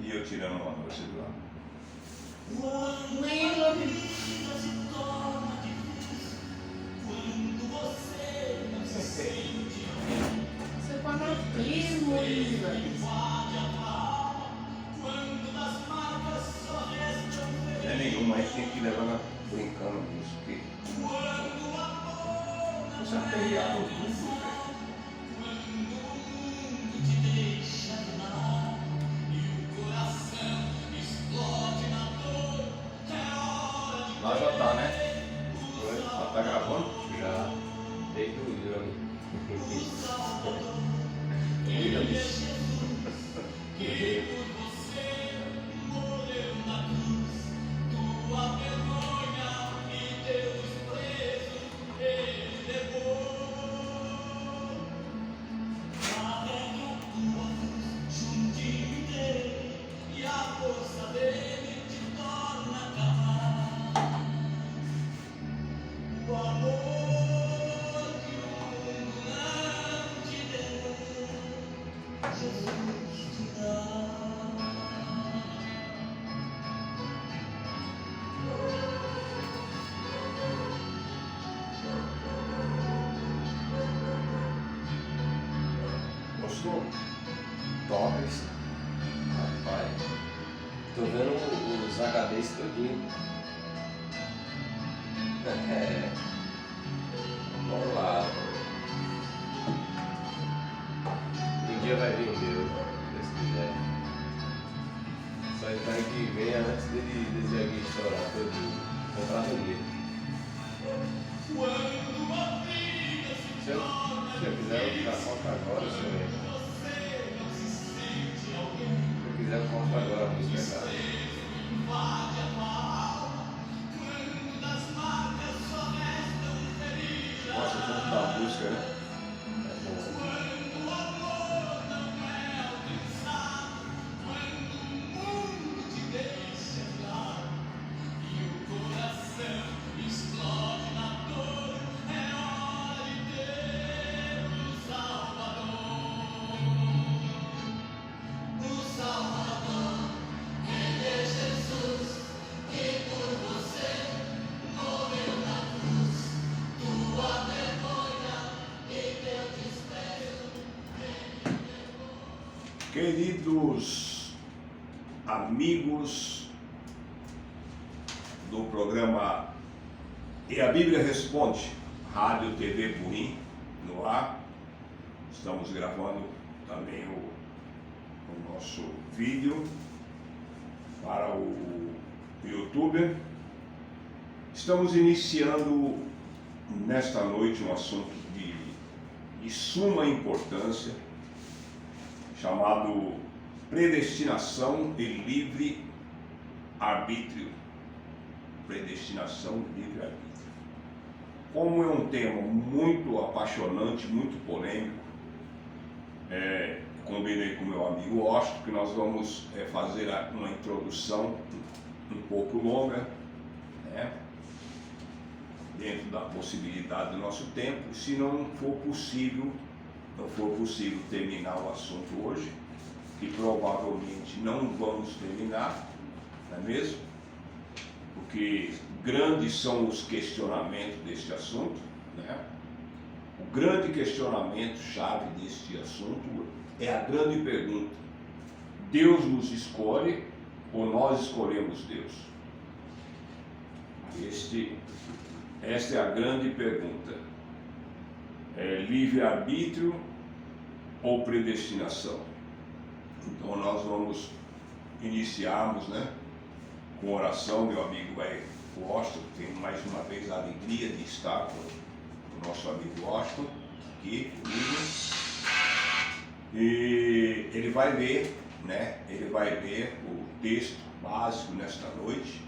E eu tirando uma noite do lado. Quando a vida se torna difícil, quando você não se sente, Você fanatismo, Isa. invade a alma, quando das marcas só restam Não é nenhuma, a gente tem que levar brincando nisso, porque quando o amor você aperreado tudo, velho. quando o mundo te deixa de lado e o coração explode na dor, é hora de Lá já tá, né? Já tá gravando? Já desde o exame. que por você morreu na cruz, tua vergonha e teu desprezo ele levou. Carrega a tua cruz juntinho dele e a força dele te torna capaz. O amor que o mundo não te deu, Jesus te dá. Gostou? Tops. Rapaz. Tô vendo os HDs todinho. É. Vamos lá. Um dia vai vir o meu, se Deus quiser. Só espero que venha antes desse aqui estourar todinho. Comprar no dia. Quando a vida se Se eu quiser, eu já compro agora, se eu quiser, eu compro agora a música, cara. invade a tua alma, quando das marcas só restam feridas, Gosta tanto da música, né? É bom. quando o amor não é alcançado, quando o mundo te deixa de lado e o coração explode na dor, é hora de ter o Salvador. O Salvador, ele é Jesus, que por você morreu na cruz, tua vergonha e teu desprezo. Queridos amigos do programa E a Bíblia Responde, Rádio TV Burim, no ar. Estamos gravando também o nosso vídeo para o YouTube. Estamos iniciando nesta noite um assunto de suma importância, chamado predestinação e livre arbítrio. Predestinação e livre arbítrio. Como é um tema muito apaixonante, muito polêmico, combinei com meu amigo Washington que nós vamos fazer uma introdução um pouco longa, né? Dentro da possibilidade do nosso tempo. Se não for possível terminar o assunto hoje, que provavelmente não vamos terminar, não é mesmo? Porque grandes são os questionamentos deste assunto, né? O grande questionamento-chave deste assunto é a grande pergunta: Deus nos escolhe ou nós escolhemos Deus? Esta é a grande pergunta. É livre-arbítrio ou predestinação? Então nós vamos iniciarmos, né, com oração. Meu amigo Washington, tenho mais uma vez a alegria de estar com o nosso amigo Washington aqui comigo. E ele vai ler, né? Ele vai ler o texto básico nesta noite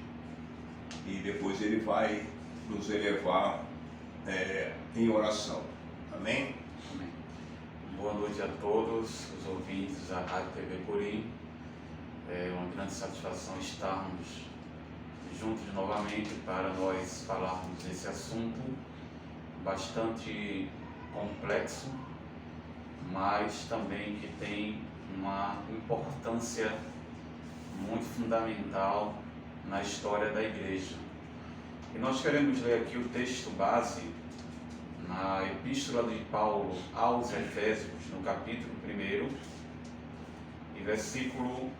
e depois ele vai nos elevar em oração. Amém? Amém. Boa noite a todos os ouvintes da Rádio TV Burim. É uma grande satisfação estarmos juntos novamente para nós falarmos desse assunto bastante complexo, mas também que tem uma importância muito fundamental na história da igreja. E nós queremos ler aqui o texto base na Epístola de Paulo aos Efésios, no capítulo 1, e versículo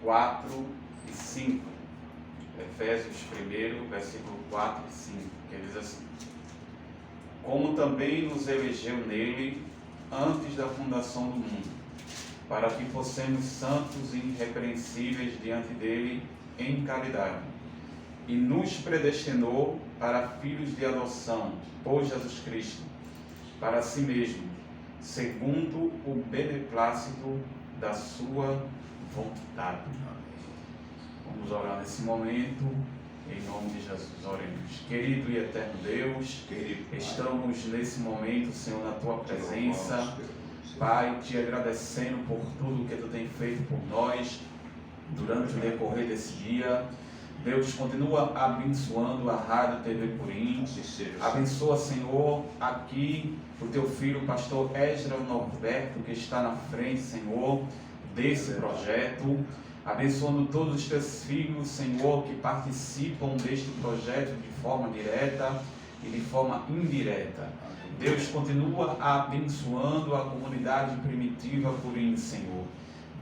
4 e 5. Efésios 1, versículo 4 e 5, que diz assim: como também nos elegeu nele antes da fundação do mundo, para que fossemos santos e irrepreensíveis diante dele em caridade, e nos predestinou para filhos de adoção por Jesus Cristo, para si mesmo, segundo o beneplácito da sua vontade. Vamos orar nesse momento, em nome de Jesus, oremos. Querido e eterno Deus, estamos nesse momento, Senhor, na Tua presença, Pai, Te agradecendo por tudo que Tu tem feito por nós durante o decorrer desse dia. Deus, continua abençoando a Rádio TV Purim. Abençoa, Senhor, aqui o Teu filho, o pastor Esdras Norberto, que está na frente, Senhor, desse projeto. Abençoando todos os Teus filhos, Senhor, que participam deste projeto de forma direta e de forma indireta. Deus, continua abençoando a comunidade primitiva Purim, Senhor.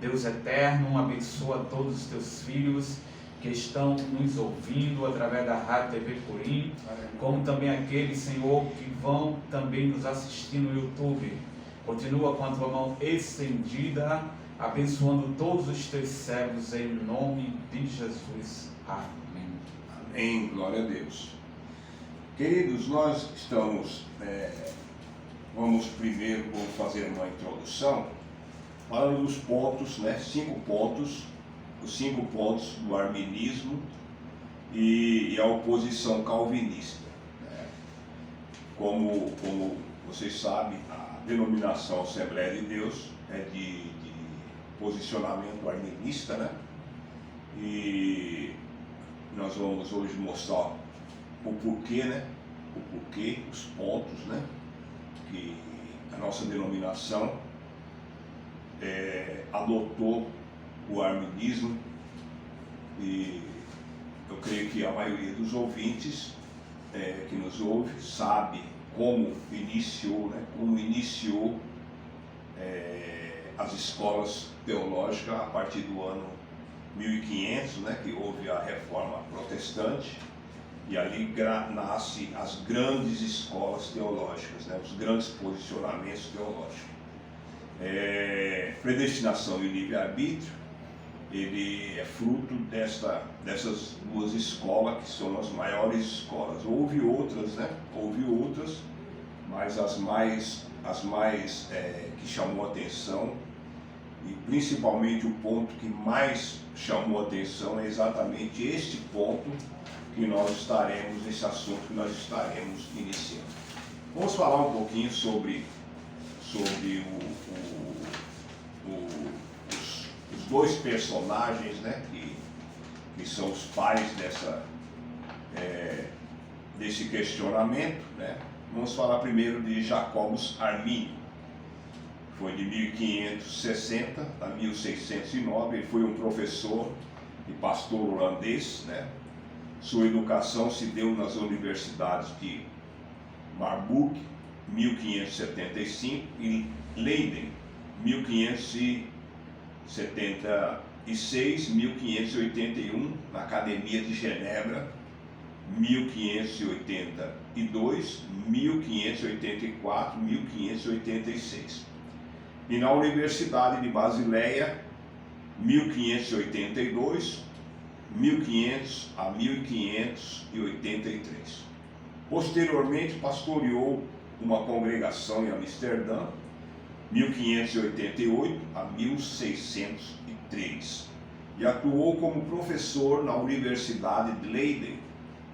Deus eterno, abençoa todos os Teus filhos que estão nos ouvindo através da Rádio TV Purim, como também aqueles, Senhor, que vão também nos assistir no YouTube. Continua com a Tua mão estendida, abençoando todos os Teus servos, em nome de Jesus. Amém. Amém. Glória a Deus. Queridos, nós estamos, vamos fazer uma introdução, falando dos pontos, 5 pontos, os 5 pontos do arminismo e a oposição calvinista. Como vocês sabem, a denominação Assembleia de Deus é de posicionamento arminista, né? E nós vamos hoje mostrar o porquê, né? O porquê, os pontos, né? Que a nossa denominação adotou o arminismo, e eu creio que a maioria dos ouvintes que nos ouve sabe como iniciou, né? Como iniciou as escolas teológicas a partir do ano 1500, né, que houve a reforma protestante, e ali nascem as grandes escolas teológicas, né, os grandes posicionamentos teológicos. Predestinação e livre-arbítrio, ele é fruto dessas 2 escolas, que são as maiores escolas. Houve outras, né? Houve outras, mas as mais que chamou a atenção, e principalmente o ponto que mais chamou a atenção é exatamente este ponto que nós estaremos, esse assunto que nós estaremos iniciando. Vamos falar um pouquinho sobre os 2 personagens, né, que são os pais desse questionamento, né? Vamos falar primeiro de Jacobus Arminio. Foi de 1560 a 1609, ele foi um professor e pastor holandês, né? Sua educação se deu nas universidades de Marburg, 1575, e Leiden, 1576, 1581, na Academia de Genebra, 1582, 1584, 1586. E na Universidade de Basileia, 1582, 1500 a 1583. Posteriormente, pastoreou uma congregação em Amsterdã, 1588 a 1603. E atuou como professor na Universidade de Leiden,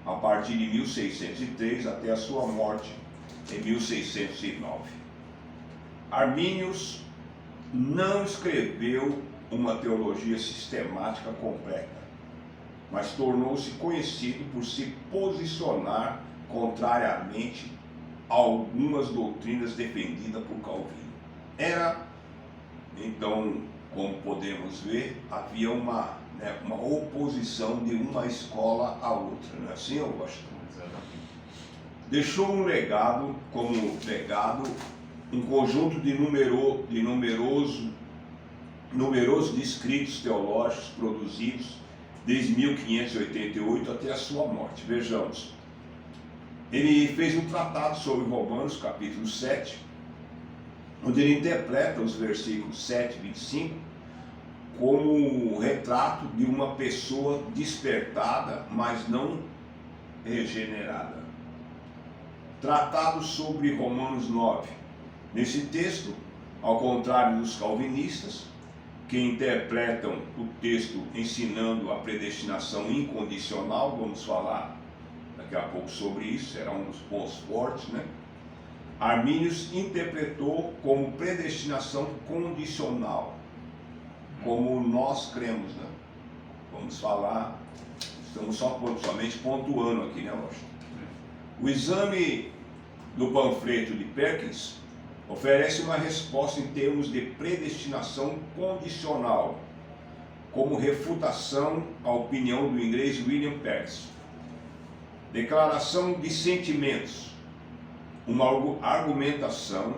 a partir de 1603 até a sua morte em 1609. Arminius não escreveu uma teologia sistemática completa, mas tornou-se conhecido por se posicionar contrariamente a algumas doutrinas defendidas por Calvino. Então, como podemos ver, havia uma né? Uma oposição de uma escola à outra, não é assim, Augusto? Exatamente. Deixou um legado, como legado, um conjunto de numerosos escritos teológicos produzidos desde 1588 até a sua morte. Vejamos, ele fez um tratado sobre Romanos, capítulo 7, onde ele interpreta os versículos 7 e 25 como um retrato de uma pessoa despertada, mas não regenerada. Tratado sobre Romanos 9. Nesse texto, ao contrário dos calvinistas, que interpretam o texto ensinando a predestinação incondicional, vamos falar daqui a pouco sobre isso, será um dos pontos fortes, né? Arminius interpretou como predestinação condicional, como nós cremos, né? Vamos falar, estamos somente pontuando aqui, né, Washington? O exame do panfleto de Perkins oferece uma resposta em termos de predestinação condicional, como refutação à opinião do inglês William Perkins. Declaração de sentimentos, uma argumentação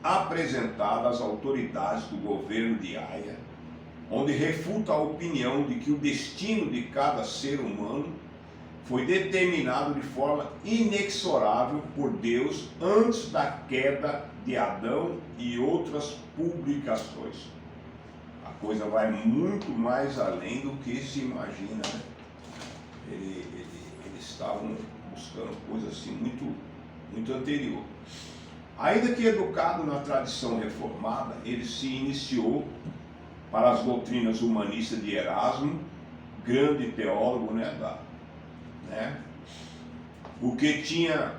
apresentada às autoridades do governo de Haia, onde refuta a opinião de que o destino de cada ser humano foi determinado de forma inexorável por Deus antes da queda de Adão e outras publicações. A coisa vai muito mais além do que se imagina, né? Eles estavam buscando coisa assim muito anterior. Ainda que educado na tradição reformada, ele se iniciou para as doutrinas humanistas de Erasmo, grande teólogo, o que tinha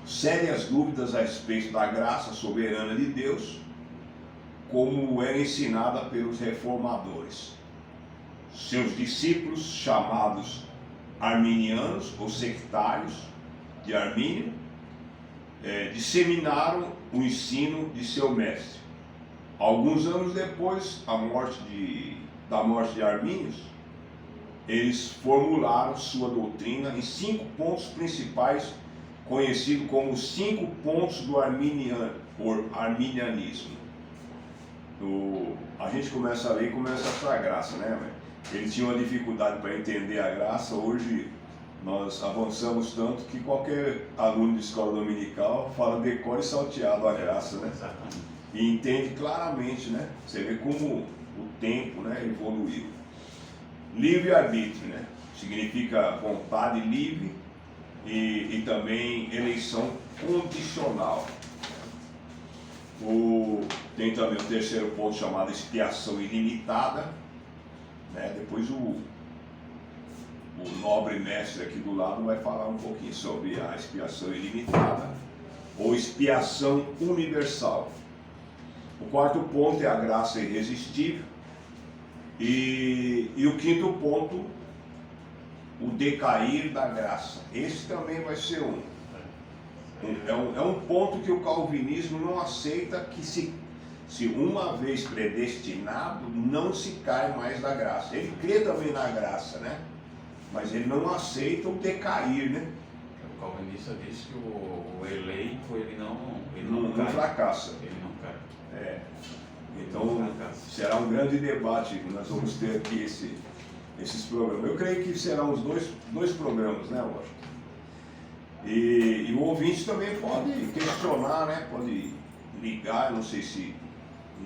sérias dúvidas a respeito da graça soberana de Deus, como era ensinada pelos reformadores. Seus discípulos, chamados arminianos ou sectários de Armínio, disseminaram o ensino de seu mestre. Alguns anos depois da morte de Armínios, eles formularam sua doutrina em 5 pontos principais, conhecido como os 5 pontos do arminianismo. A gente começa a ler e começa a achar graça, né? Eles tinham uma dificuldade para entender a graça. Hoje nós avançamos tanto que qualquer aluno de escola dominical fala decore e salteado a graça, né? Exatamente. E entende claramente, né? Você vê como o tempo, né, evoluiu. Livre-arbítrio, né? Significa vontade livre e também eleição condicional. Tem também o terceiro ponto chamado expiação ilimitada, né? Depois o nobre mestre aqui do lado vai falar um pouquinho sobre a expiação ilimitada ou expiação universal. O quarto ponto é a graça irresistível. E o quinto ponto, o decair da graça. Esse também vai ser é um ponto que o calvinismo não aceita, que se uma vez predestinado, não se cai mais da graça. Ele crê também na graça, né? Mas ele não aceita o decair, né? O calvinista diz que o eleito, ele Não cai. fracassa. Ele não cai. Então, será um grande debate que nós vamos ter aqui esses programas. Eu creio que serão os dois programas, né, Washington? E o ouvinte também pode questionar, né? Pode ligar, não sei se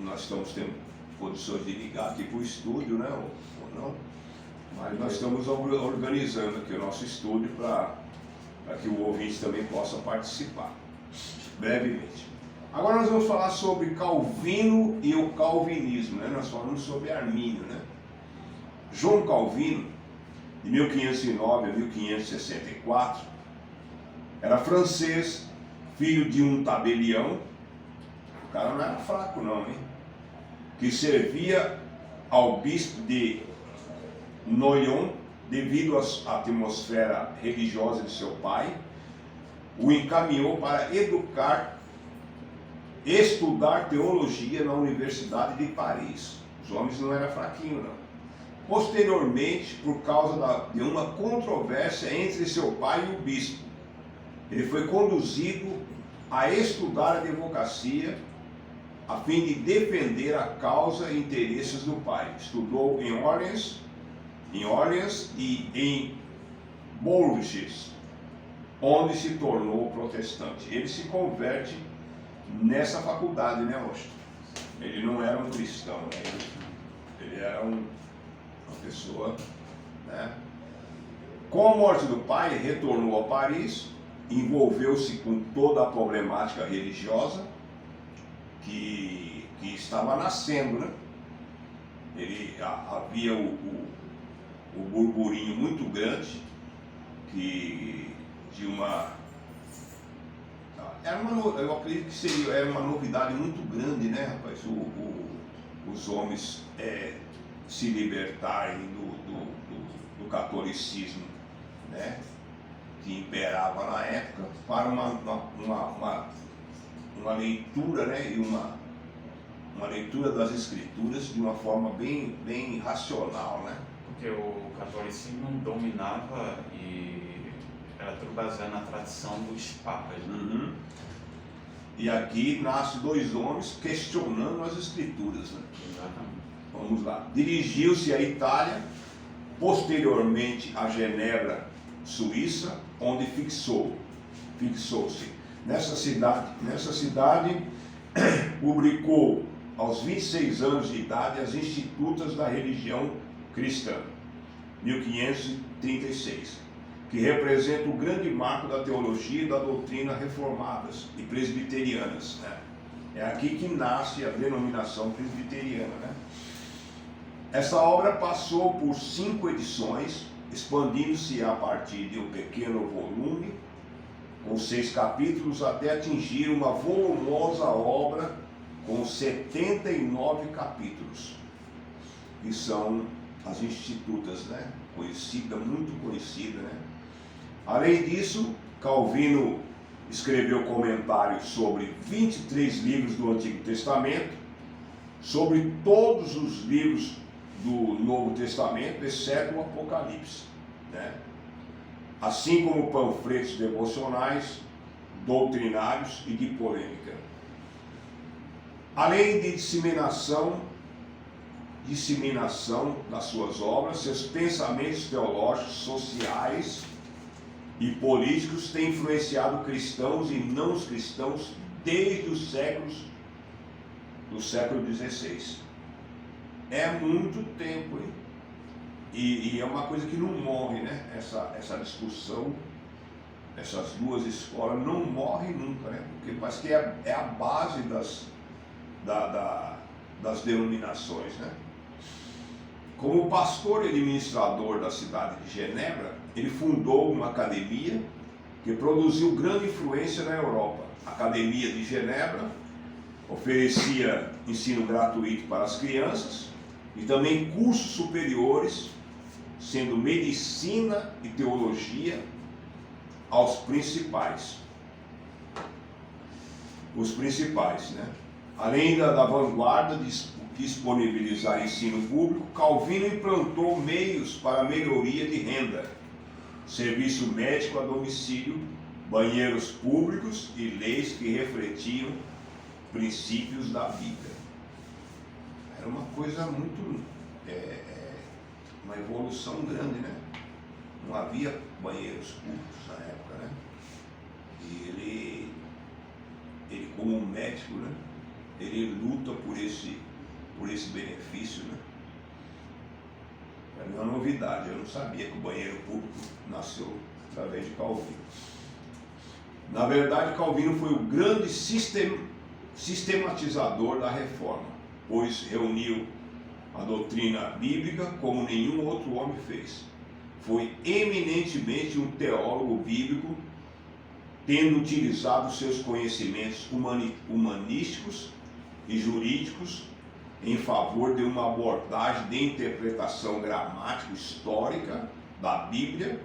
nós estamos tendo condições de ligar aqui para o estúdio, né? Ou não. Mas nós estamos organizando aqui o nosso estúdio para que o ouvinte também possa participar, brevemente. Agora nós vamos falar sobre Calvino e o calvinismo, né? Nós falamos sobre Armínio, né? João Calvino, de 1509 a 1564, era francês, filho de um tabelião. O cara não era fraco não, hein? Que servia ao bispo de Noyon, devido à atmosfera religiosa de seu pai, o encaminhou para estudar teologia na Universidade de Paris. Os homens não eram fraquinhos, não. Posteriormente, por causa de uma controvérsia entre seu pai e o bispo, ele foi conduzido a estudar a advocacia a fim de defender a causa e interesses do pai. Estudou em Orleans e em Bourges, onde se tornou protestante. Ele se converte nessa faculdade, né, Washington? Ele não era um cristão, né? Ele era uma pessoa, né? Com a morte do pai, retornou a Paris, envolveu-se com toda a problemática religiosa que estava nascendo, né? Havia o burburinho muito grande eu acredito que era uma novidade muito grande, né, rapaz? Os homens se libertarem do catolicismo, né, que imperava na época, para uma leitura, né, e uma leitura das escrituras de uma forma bem racional, né? Porque o catolicismo dominava e era tudo baseado na tradição dos papas, né? Uhum. E aqui nasce dois homens questionando as escrituras, né? Exatamente. Vamos lá. Dirigiu-se à Itália, posteriormente a Genebra, Suíça, onde fixou-se. Nessa cidade publicou aos 26 anos de idade as Institutas da Religião Cristã, 1536, que representa o grande marco da teologia e da doutrina reformadas e presbiterianas, né? É aqui que nasce a denominação presbiteriana, né? Essa obra passou por 5 edições, expandindo-se a partir de um pequeno volume, com 6 capítulos, até atingir uma volumosa obra com 79 capítulos, que são as Institutas, né? Muito conhecida, né? Além disso, Calvino escreveu comentários sobre 23 livros do Antigo Testamento, sobre todos os livros do Novo Testamento, exceto o Apocalipse, né? Assim como panfletos devocionais, doutrinários e de polêmica. Além de disseminação das suas obras, seus pensamentos teológicos, sociais e políticos têm influenciado cristãos e não cristãos desde os do século XVI. É muito tempo, hein? E é uma coisa que não morre, né? Essa discussão, essas duas escolas não morrem nunca, né? Porque parece que é a base das denominações, né? Como pastor e administrador da cidade de Genebra, ele fundou uma academia que produziu grande influência na Europa. A Academia de Genebra oferecia ensino gratuito para as crianças e também cursos superiores, sendo medicina e teologia aos principais. Os principais, né? Além da vanguarda de disponibilizar ensino público, Calvino implantou meios para melhoria de renda, serviço médico a domicílio, banheiros públicos e leis que refletiam princípios da Bíblia. Era uma coisa muito, uma evolução grande, né? Não havia banheiros públicos na época, né? E ele como médico, né? Ele luta por esse benefício, né? Para mim é uma novidade, eu não sabia que o banheiro público nasceu através de Calvino. Na verdade, Calvino foi o grande sistematizador da reforma, pois reuniu a doutrina bíblica como nenhum outro homem fez. Foi eminentemente um teólogo bíblico, tendo utilizado seus conhecimentos humanísticos e jurídicos em favor de uma abordagem de interpretação gramática histórica da Bíblia,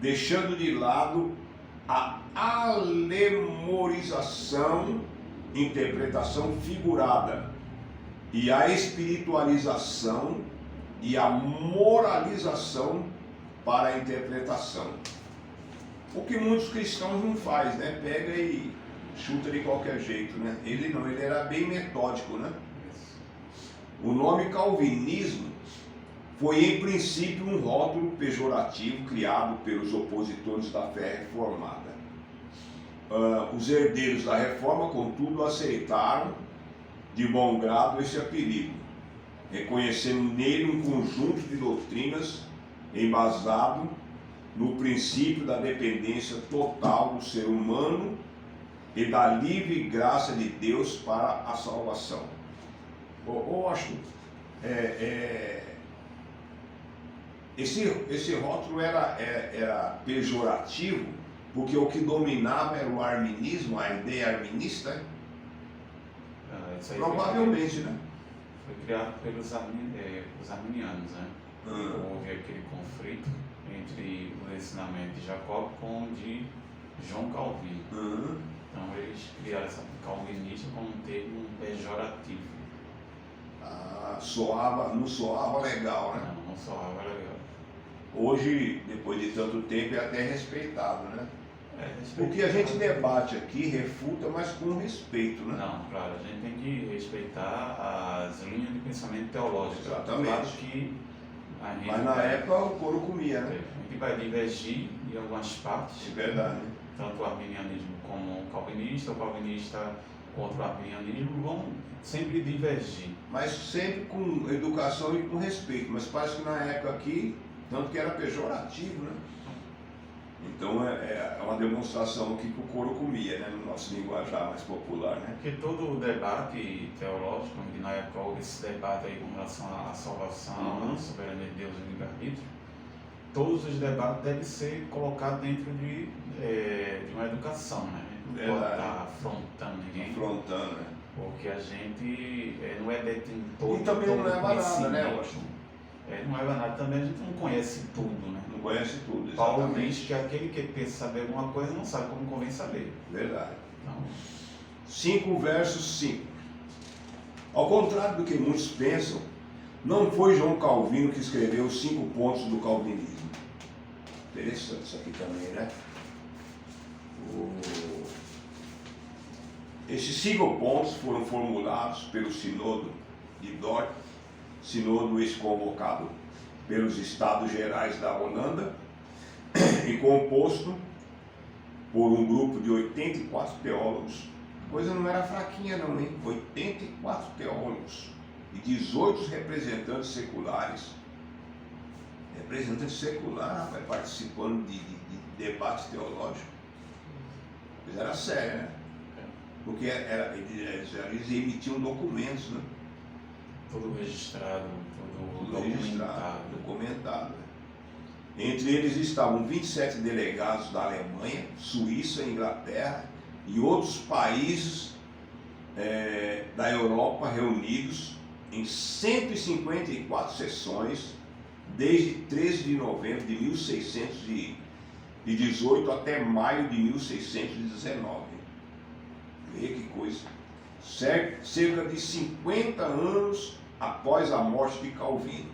deixando de lado a alemorização, interpretação figurada, e a espiritualização e a moralização para a interpretação. O que muitos cristãos não fazem, né? Pega e chuta de qualquer jeito, né? Ele não, ele era bem metódico, né? O nome calvinismo foi em princípio um rótulo pejorativo criado pelos opositores da fé reformada. Os herdeiros da reforma, contudo, aceitaram de bom grado esse apelido, reconhecendo nele um conjunto de doutrinas embasado no princípio da dependência total do ser humano e da livre graça de Deus para a salvação. Eu acho esse rótulo era pejorativo, porque o que dominava era o arminismo, a ideia arminista, Isso aí provavelmente, né? foi criado pelos arminianos, né? Houve aquele conflito entre o ensinamento de Jacob com o de João Calvino. Então eles criaram essa calvinista como um termo pejorativo. Não soava legal, né? Não soava legal. Hoje, depois de tanto tempo, é até respeitado, né? O que a gente respeitado. debate aqui refuta, mas com respeito, né? Não, claro, a gente tem que respeitar as linhas de pensamento teológico. Exatamente. Claro que a gente Mas na época o couro comia, né? a gente vai divergir em algumas partes, É verdade. tanto o arminianismo como o calvinista contra o arminianismo vão sempre divergir. Mas sempre com educação e com respeito. Mas parece que na época aqui, tanto que era pejorativo, né? Então é uma demonstração do que o couro comia, né? No nosso linguajar mais popular, né? Porque todo o debate teológico, onde na época houve esse debate aí com relação à salvação, à soberania de Deus e o livre-arbítrio, todos os debates devem ser colocados dentro de uma educação, né? Não pode Verdade. estar afrontando ninguém, Confrontando, né? porque a gente não é detentor E também não de todo leva nada, né, conhecimento. Washington? Não leva nada também, a gente não conhece tudo, né? Não conhece tudo, Paulo exatamente. diz que aquele que pensa saber alguma coisa não sabe como convém saber. Verdade. Então, 5 versos 5. Ao contrário do que muitos pensam, não foi João Calvino que escreveu os 5 pontos do calvinismo. Interessante isso aqui também, né? Esses 5 pontos foram formulados pelo Sinodo de Dort, Sinodo esse convocado pelos Estados Gerais da Holanda e composto por um grupo de 84 teólogos. A coisa não era fraquinha não, hein? 84 teólogos e 18 representantes seculares. Representante secular, rapaz, participando de debate teológico. Mas era sério, né? Porque eles emitiam documentos, né? tudo registrado, tudo Registrado, documentado. documentado. Entre eles estavam 27 delegados da Alemanha, Suíça, Inglaterra e outros países da Europa reunidos em 154 sessões, desde 13 de novembro de 1618 até maio de 1619. Vê que coisa. Cerca de 50 anos após a morte de Calvino.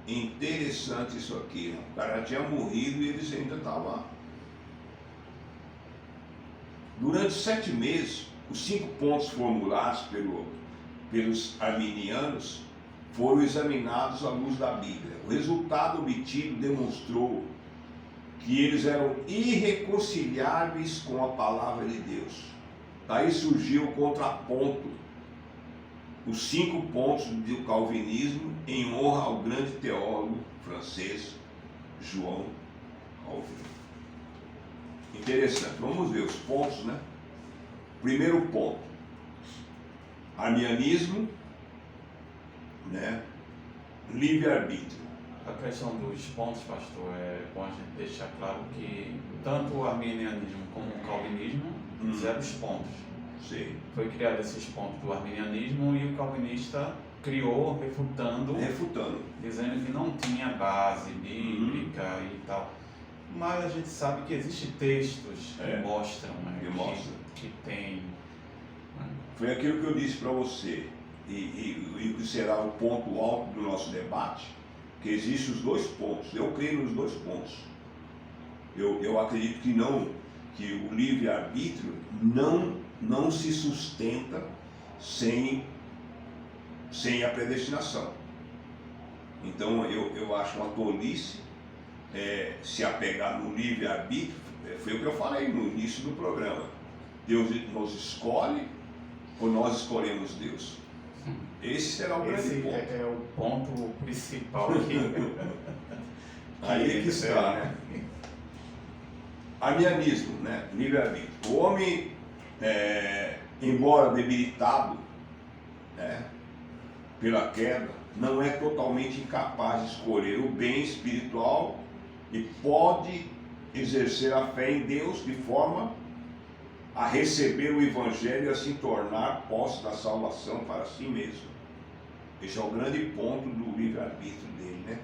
Interessante isso aqui, né? O cara já tinha morrido e eles ainda estavam lá. Durante 7 meses, os 5 pontos formulados pelos arminianos foram examinados à luz da Bíblia. O resultado obtido demonstrou que eles eram irreconciliáveis com a palavra de Deus. Daí surgiu o contraponto, os 5 pontos do calvinismo em honra ao grande teólogo francês João Calvino. Interessante, vamos ver os pontos, né? Primeiro ponto, arminianismo, né? Livre-arbítrio. A questão dos pontos, pastor, é bom a gente deixar claro que tanto o arminianismo como o calvinismo fizeram os pontos. Sim. Foi criado esses pontos do arminianismo e o calvinista criou, refutando, dizendo que não tinha base bíblica e tal. Mas a gente sabe que existem textos que mostram, né, Que mostram. que tem. Foi aquilo que eu disse para você. e que será o ponto alto do nosso debate, que existem os dois pontos. Eu creio nos dois pontos. Eu acredito que o livre-arbítrio não se sustenta sem a predestinação. Então eu acho uma tolice se apegar no livre-arbítrio. Foi o que eu falei no início do programa. Deus nos escolhe ou nós escolhemos Deus? Esse será o grande Esse ponto. é o ponto principal aqui. Aí que está, né? Arianismo, né? Livre-arbítrio. O homem, embora debilitado, né, pela queda, não é totalmente incapaz de escolher o bem espiritual e pode exercer a fé em Deus de forma a receber o Evangelho e a se tornar posse da salvação para si mesmo. Esse é o grande ponto do livre-arbítrio dele, né?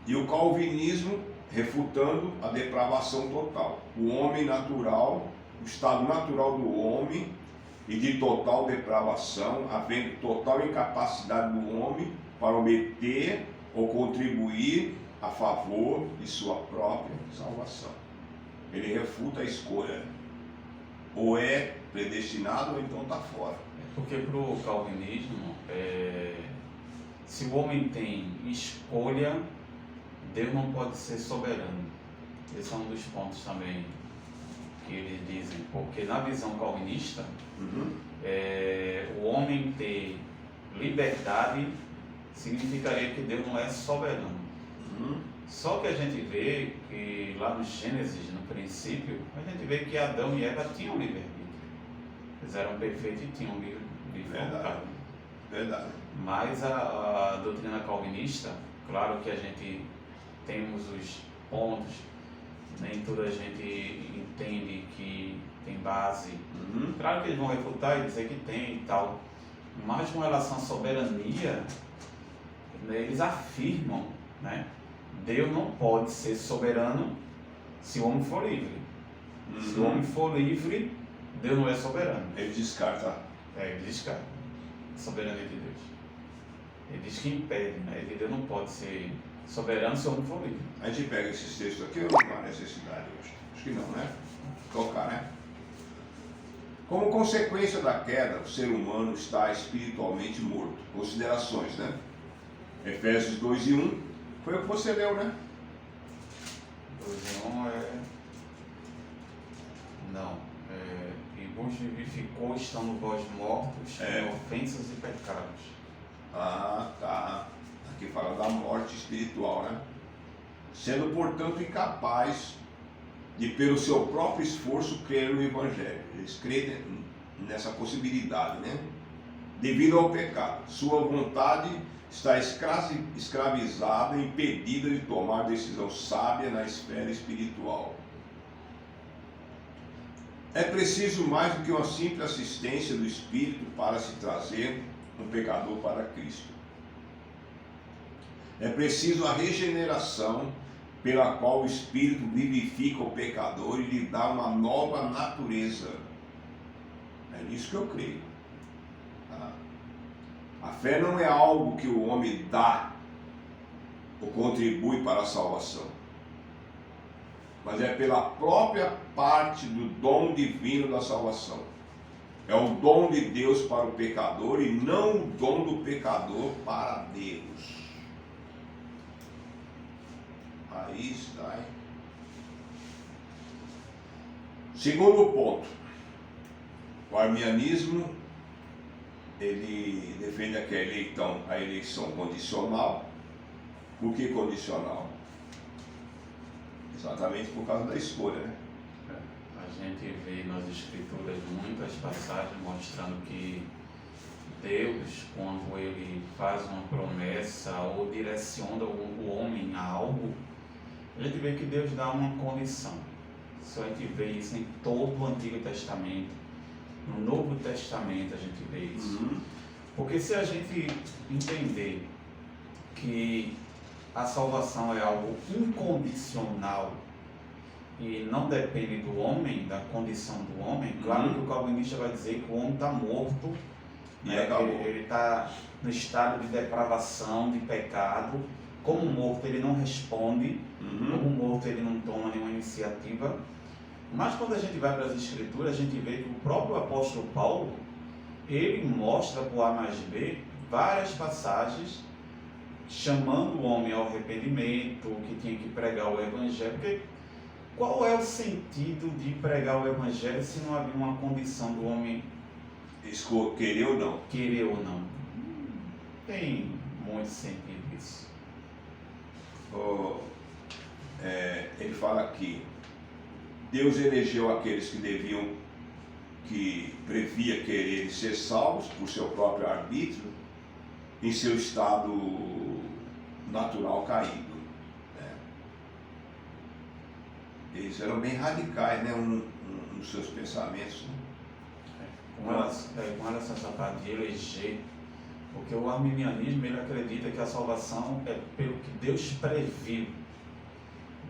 E o calvinismo refutando a depravação total. O homem natural, o estado natural do homem e de total depravação, havendo total incapacidade do homem para obter ou contribuir a favor de sua própria salvação. Ele refuta a escolha. Ou é predestinado ou então está fora. Porque para o calvinismo, se o homem tem escolha, Deus não pode ser soberano. Esse é um dos pontos também que eles dizem. Porque na visão calvinista, o homem ter liberdade significaria que Deus não é soberano. Só que a gente vê que lá no Gênesis, no princípio, a gente vê que Adão e Eva tinham livre-arbítrio. Eles eram perfeitos e tinham livre vontade. Verdade. Mas a doutrina calvinista, claro que a gente temos os pontos, nem toda a gente entende que tem base. Claro que eles vão refutar e dizer que tem e tal. Mas com relação à soberania, né, eles afirmam, né? Deus não pode ser soberano se o homem for livre. Se o homem for livre, Deus não é soberano. Ele descarta. Ele descarta a soberania de Deus. Ele diz que impede, né? Deus não pode ser soberano se o homem for livre. A gente pega esses textos aqui ou não há necessidade hoje? Acho que não, né? Tocar, né? Como consequência da queda, o ser humano está espiritualmente morto. Considerações, né? Efésios 2:1. Foi o que você leu, né? 2:1 Não. E vos vivificou estando vós mortos em ofensas e pecados. Ah, tá. Aqui fala da morte espiritual, né? Sendo, portanto, incapaz de, pelo seu próprio esforço, crer no Evangelho. Eles creem nessa possibilidade, né? Devido ao pecado. Sua vontade está escravizada, impedida de tomar decisão sábia na esfera espiritual. É preciso mais do que uma simples assistência do Espírito para se trazer um pecador para Cristo. É preciso a regeneração pela qual o Espírito vivifica o pecador e lhe dá uma nova natureza. É nisso que eu creio. A fé não é algo que o homem dá ou contribui para a salvação, mas é pela própria parte do dom divino da salvação. É o dom de Deus para o pecador e não o dom do pecador para Deus. Aí está, hein? Segundo ponto, o arminianismo, ele defende que a eleição condicional. Por que condicional? Exatamente por causa da escolha, né? A gente vê nas escrituras muitas passagens mostrando que Deus, quando ele faz uma promessa ou direciona o homem a algo, a gente vê que Deus dá uma condição. Isso a gente vê isso em todo o Antigo Testamento. No Novo Testamento a gente vê isso. Porque se a gente entender que a salvação é algo incondicional e não depende do homem, da condição do homem, claro que o calvinista vai dizer que o homem está morto E né? acabou. Ele está no estado de depravação, de pecado. Como morto, ele não responde. Como morto, ele não toma nenhuma iniciativa. Mas quando a gente vai para as Escrituras, a gente vê que o próprio apóstolo Paulo, ele mostra por A mais B várias passagens chamando o homem ao arrependimento, que tinha que pregar o Evangelho. Porque qual é o sentido de pregar o Evangelho se não havia uma condição do homem Querer ou não. querer ou não? Tem muito sentido isso. Ele fala aqui, Deus elegeu aqueles que previa querer ser salvos por seu próprio arbítrio, em seu estado natural caído. Né? Eles eram bem radicais, né? Nos seus pensamentos. Né? Com relação a essa parte de eleger, porque o arminianismo ele acredita que a salvação é pelo que Deus previu.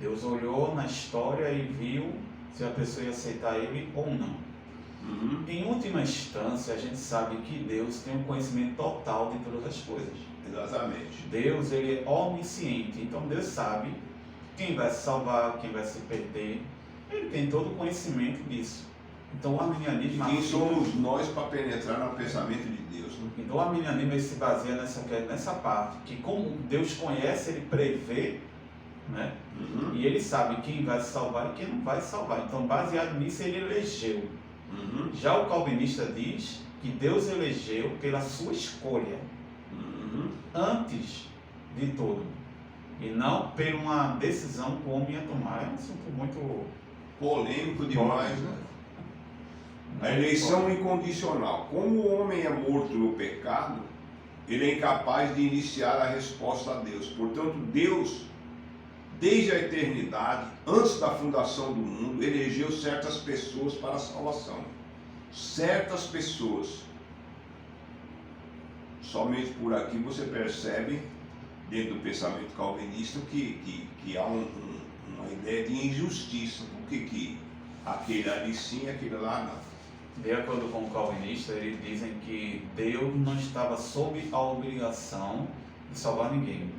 Deus olhou na história e viu se a pessoa ia aceitar ele ou não. Em última instância, a gente sabe que Deus tem um conhecimento total de todas as coisas. Exatamente. Deus ele é onisciente, então Deus sabe quem vai se salvar, quem vai se perder. Ele tem todo o conhecimento disso. Então o arminianismo... Quem somos nós para penetrar no pensamento de Deus? Né? Então o arminianismo ele se baseia nessa parte, que como Deus conhece, ele prevê, né? E ele sabe quem vai se salvar e quem não vai se salvar. Então baseado nisso ele elegeu. Já o calvinista diz que Deus elegeu pela sua escolha, antes de tudo, e não por uma decisão que o homem ia tomar. É um assunto muito Polêmico demais, né? A eleição incondicional. Como o homem é morto no pecado, ele é incapaz de iniciar a resposta a Deus. Portanto, Deus, desde a eternidade, antes da fundação do mundo, elegeu certas pessoas para a salvação. Certas pessoas. Somente por aqui você percebe, dentro do pensamento calvinista, que há uma ideia de injustiça. Por que aquele ali sim e aquele lá não? De acordo com o calvinista, eles dizem que Deus não estava sob a obrigação de salvar ninguém.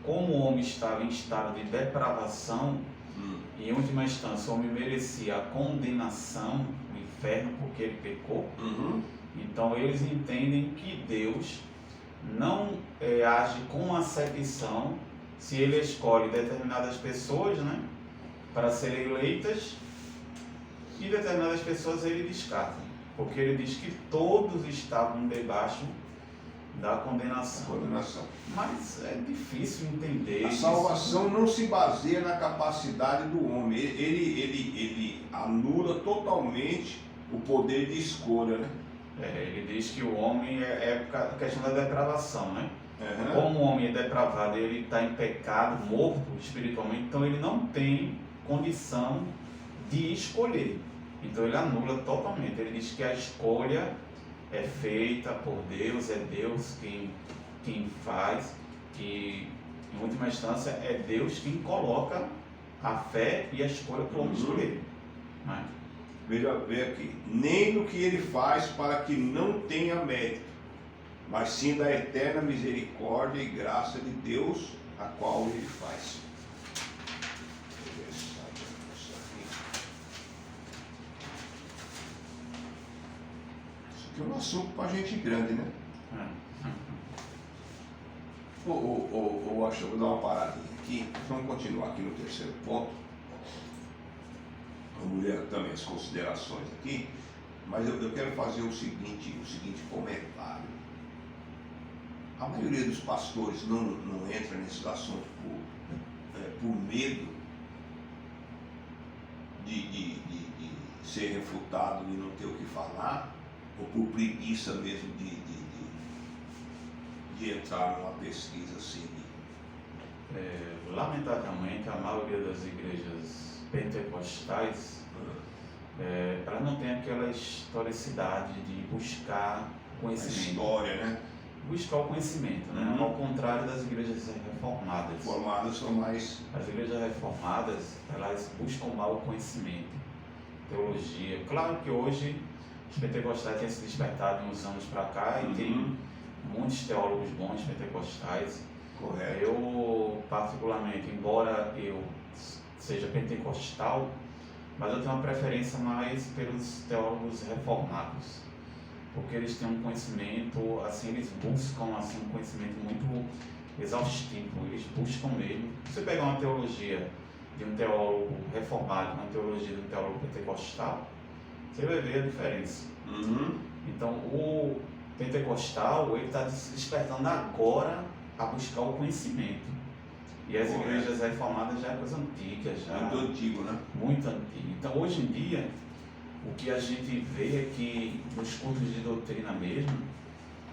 Como o homem estava em estado de depravação, em última instância o homem merecia a condenação, o inferno, porque ele pecou. Então eles entendem que Deus não age com acepção se ele escolhe determinadas pessoas, né, para serem eleitas, e determinadas pessoas ele descarta, porque ele diz que todos estavam debaixo da condenação. Mas é difícil entender. A salvação não se baseia na capacidade do homem. Ele anula totalmente o poder de escolha, né? Ele diz que o homem é a questão da depravação, né? Como o homem é depravado, ele está em pecado, morto espiritualmente, então ele não tem condição de escolher. Então ele anula totalmente. Ele diz que a escolha é feita por Deus, é Deus quem faz, que em última instância é Deus quem coloca a fé e a escolha para o homem escolher. Né? Veja aqui, nem no que ele faz para que não tenha mérito, mas sim da eterna misericórdia e graça de Deus, a qual ele faz. Isso aqui é um assunto para gente grande, né? Acho, vou dar uma paradinha aqui, vamos continuar aqui no terceiro ponto. Vamos ler também as considerações aqui, mas eu quero fazer o seguinte comentário. A maioria dos pastores não entra nesse assunto por medo de ser refutado e não ter o que falar, ou por preguiça mesmo de entrar numa pesquisa assim. Lamentavelmente, a maioria das igrejas pentecostais, ela não tem aquela historicidade de buscar conhecimento. A história, né? Buscar o conhecimento, né? Ao contrário das igrejas reformadas. Reformadas são mais... As igrejas reformadas, elas buscam lá o conhecimento, teologia. Claro que hoje os pentecostais têm se despertado uns anos para cá e tem muitos teólogos bons pentecostais. Correto. Eu, particularmente, embora eu seja pentecostal, mas eu tenho uma preferência mais pelos teólogos reformados, porque eles têm um conhecimento, assim, eles buscam assim, um conhecimento muito exaustivo, eles buscam mesmo. Se você pegar uma teologia de um teólogo reformado, uma teologia de um teólogo pentecostal, você vai ver a diferença. Então, o pentecostal, ele está se despertando agora a buscar o conhecimento. E as igrejas reformadas já é coisa antiga, já. Muito antigo, né? Muito antigo. Então, hoje em dia, o que a gente vê é que nos cultos de doutrina mesmo,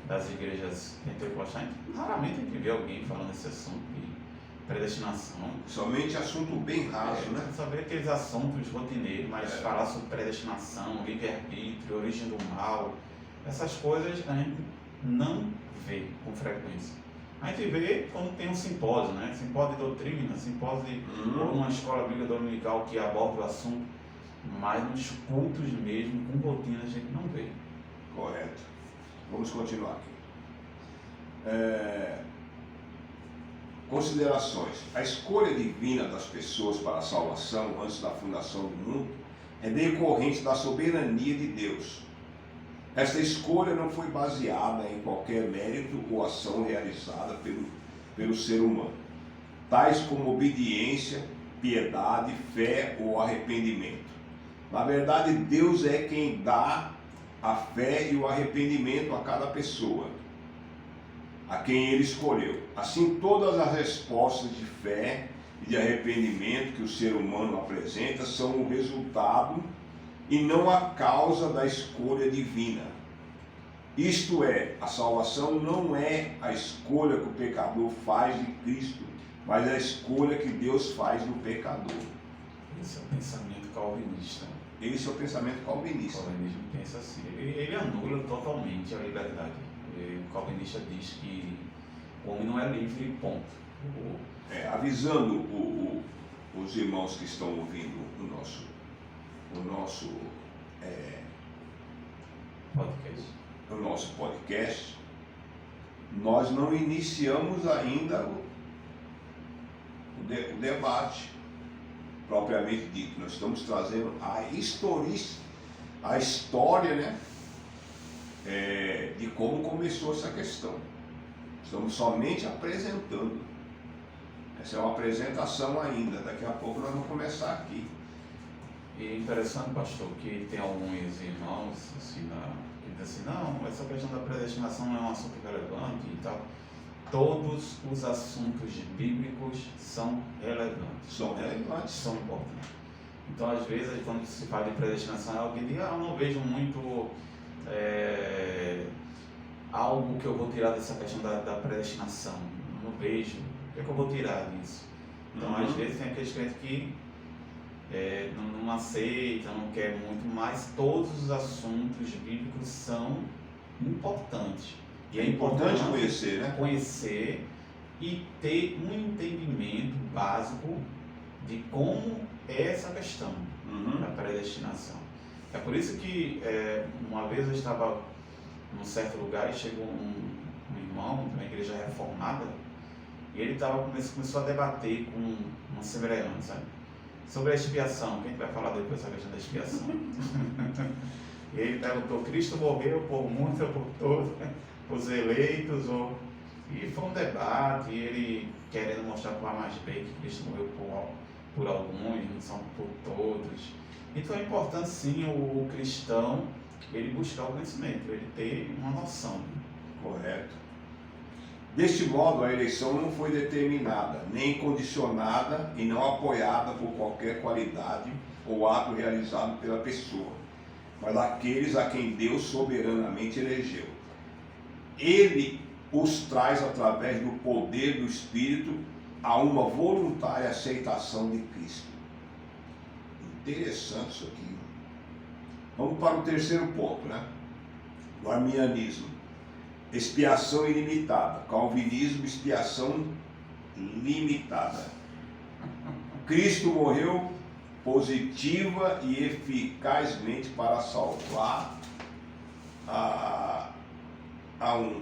das igrejas pentecostais, raramente a gente vê alguém falando esse assunto de predestinação. Somente assunto bem raso, né? Só vê aqueles assuntos rotineiros, mas falar sobre predestinação, livre-arbítrio, origem do mal, essas coisas a gente não vê com frequência. A gente vê quando tem um simpósio, né? Simpósio de doutrina, simpósio de ou uma escola bíblica dominical que aborda o assunto, mas nos cultos mesmo, com rotina, a gente não vê. Correto. Vamos continuar aqui. Considerações. A escolha divina das pessoas para a salvação antes da fundação do mundo é decorrente da soberania de Deus. Esta escolha não foi baseada em qualquer mérito ou ação realizada pelo ser humano, tais como obediência, piedade, fé ou arrependimento. Na verdade, Deus é quem dá a fé e o arrependimento a cada pessoa, a quem Ele escolheu. Assim, todas as respostas de fé e de arrependimento que o ser humano apresenta são o resultado e não a causa da escolha divina. Isto é, a salvação não é a escolha que o pecador faz de Cristo, mas a escolha que Deus faz do pecador. Esse é o pensamento calvinista. Esse é o pensamento O calvinista. calvinismo pensa assim, ele anula totalmente a liberdade. O calvinista diz que o homem não é livre, ponto. Avisando os irmãos que estão ouvindo o nosso podcast, nós não iniciamos ainda o debate propriamente dito. Nós estamos trazendo a história, né, de como começou essa questão. Estamos somente apresentando. Essa é uma apresentação ainda. Daqui a pouco nós vamos começar aqui. E é interessante, pastor, que tem alguns irmãos assim, que dizem assim, não, essa questão da predestinação não é um assunto relevante e tal. Todos os assuntos bíblicos são relevantes. São relevantes. São importantes. Então, às vezes, quando se fala de predestinação, alguém diz, eu não vejo muito algo que eu vou tirar dessa questão da predestinação. Não vejo. O que é que eu vou tirar disso? Então, às vezes, tem aqueles crentes que não aceitam, não quer muito, mas todos os assuntos bíblicos são importantes. E É importante conhecer, né? Conhecer e ter um entendimento básico de como é essa questão da predestinação. É por isso que uma vez eu estava num certo lugar e chegou um irmão de uma igreja reformada e ele começou a debater com um semelhante, sabe? Sobre a expiação, que a gente vai falar depois sobre a questão da expiação. E ele perguntou, Cristo morreu por muitos ou por todos, os eleitos, e foi um debate, e ele querendo mostrar para mais bem que Cristo morreu por alguns, não são por todos. Então é importante sim o cristão, ele buscar o conhecimento, ele ter uma noção. Correto. Deste modo, a eleição não foi determinada, nem condicionada e não apoiada por qualquer qualidade ou ato realizado pela pessoa, mas daqueles a quem Deus soberanamente elegeu. Ele os traz através do poder do Espírito a uma voluntária aceitação de Cristo. Interessante isso aqui. Vamos para o terceiro ponto, né? O arminianismo. Expiação ilimitada. Calvinismo, expiação limitada. Cristo morreu positiva e eficazmente para salvar a 1.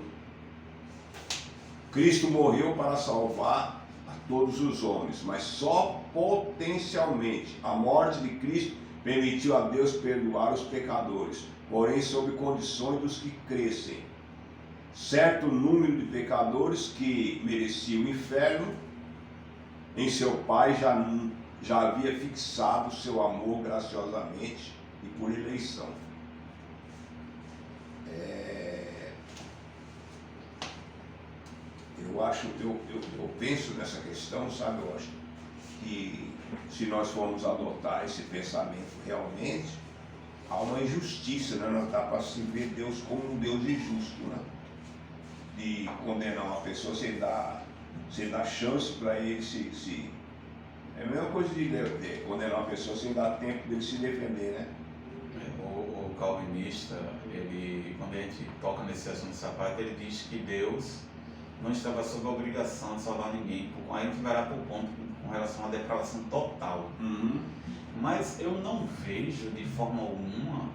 Cristo morreu para salvar a todos os homens, mas só potencialmente. A morte de Cristo permitiu a Deus perdoar os pecadores, porém sob condições dos que crescem. Certo número de pecadores que mereciam o inferno, em seu Pai já havia fixado seu amor graciosamente e por eleição. Eu penso nessa questão, sabe, eu acho que se nós formos adotar esse pensamento realmente, há uma injustiça, né? Não dá para se ver Deus como um Deus injusto, né? De condenar uma pessoa sem dar chance para ele se... É a mesma coisa de condenar uma pessoa sem dar tempo dele se defender, né? O calvinista, ele, quando a gente toca nesse assunto de sapato, ele diz que Deus não estava sob a obrigação de salvar ninguém. Aí a gente vai lá para o ponto com relação à depravação total. Mas eu não vejo de forma alguma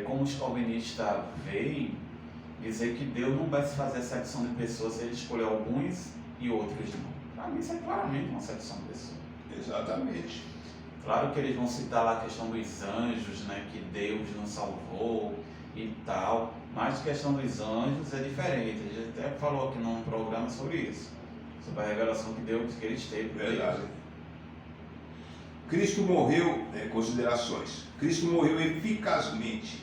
como os calvinistas veem dizer que Deus não vai se fazer acepção de pessoas se ele escolher alguns e outros não. Para mim isso é claramente uma acepção de pessoas. Exatamente. Claro que eles vão citar lá a questão dos anjos, né, que Deus não salvou e tal, mas a questão dos anjos é diferente. A gente até falou aqui num programa sobre isso, sobre a revelação que eles teve. Verdade. Cristo morreu, considerações. Cristo morreu eficazmente,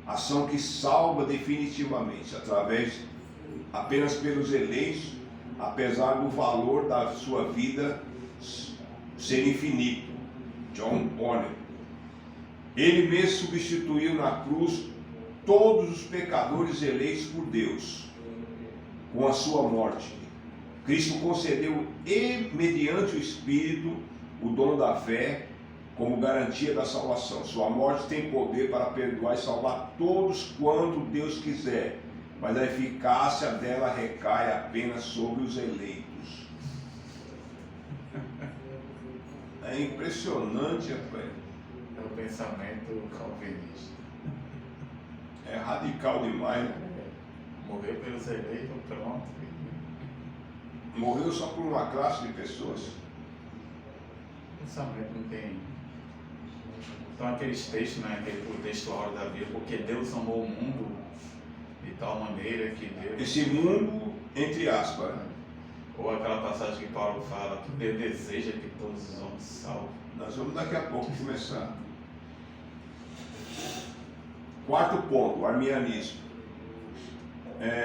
ação que salva definitivamente, apenas pelos eleitos, apesar do valor da sua vida ser infinito. John Bonner. Ele mesmo substituiu na cruz todos os pecadores eleitos por Deus com a sua morte. Cristo concedeu, mediante o Espírito, o dom da fé como garantia da salvação. Sua morte tem poder para perdoar e salvar todos quanto Deus quiser, mas a eficácia dela recai apenas sobre os eleitos. É impressionante, rapaz. É o pensamento calvinista. É radical demais, né? Morreu pelos eleitos, pronto. Morreu só por uma classe de pessoas. O pensamento não tem. Então aqueles textos, né? Aquele texto lá da Bíblia, porque Deus amou o mundo de tal maneira que Deus. Esse mundo, entre aspas, né? Ou aquela passagem que Paulo fala que Deus deseja que todos os homens salvem. Nós vamos daqui a pouco começar. Quarto ponto, o arminianismo.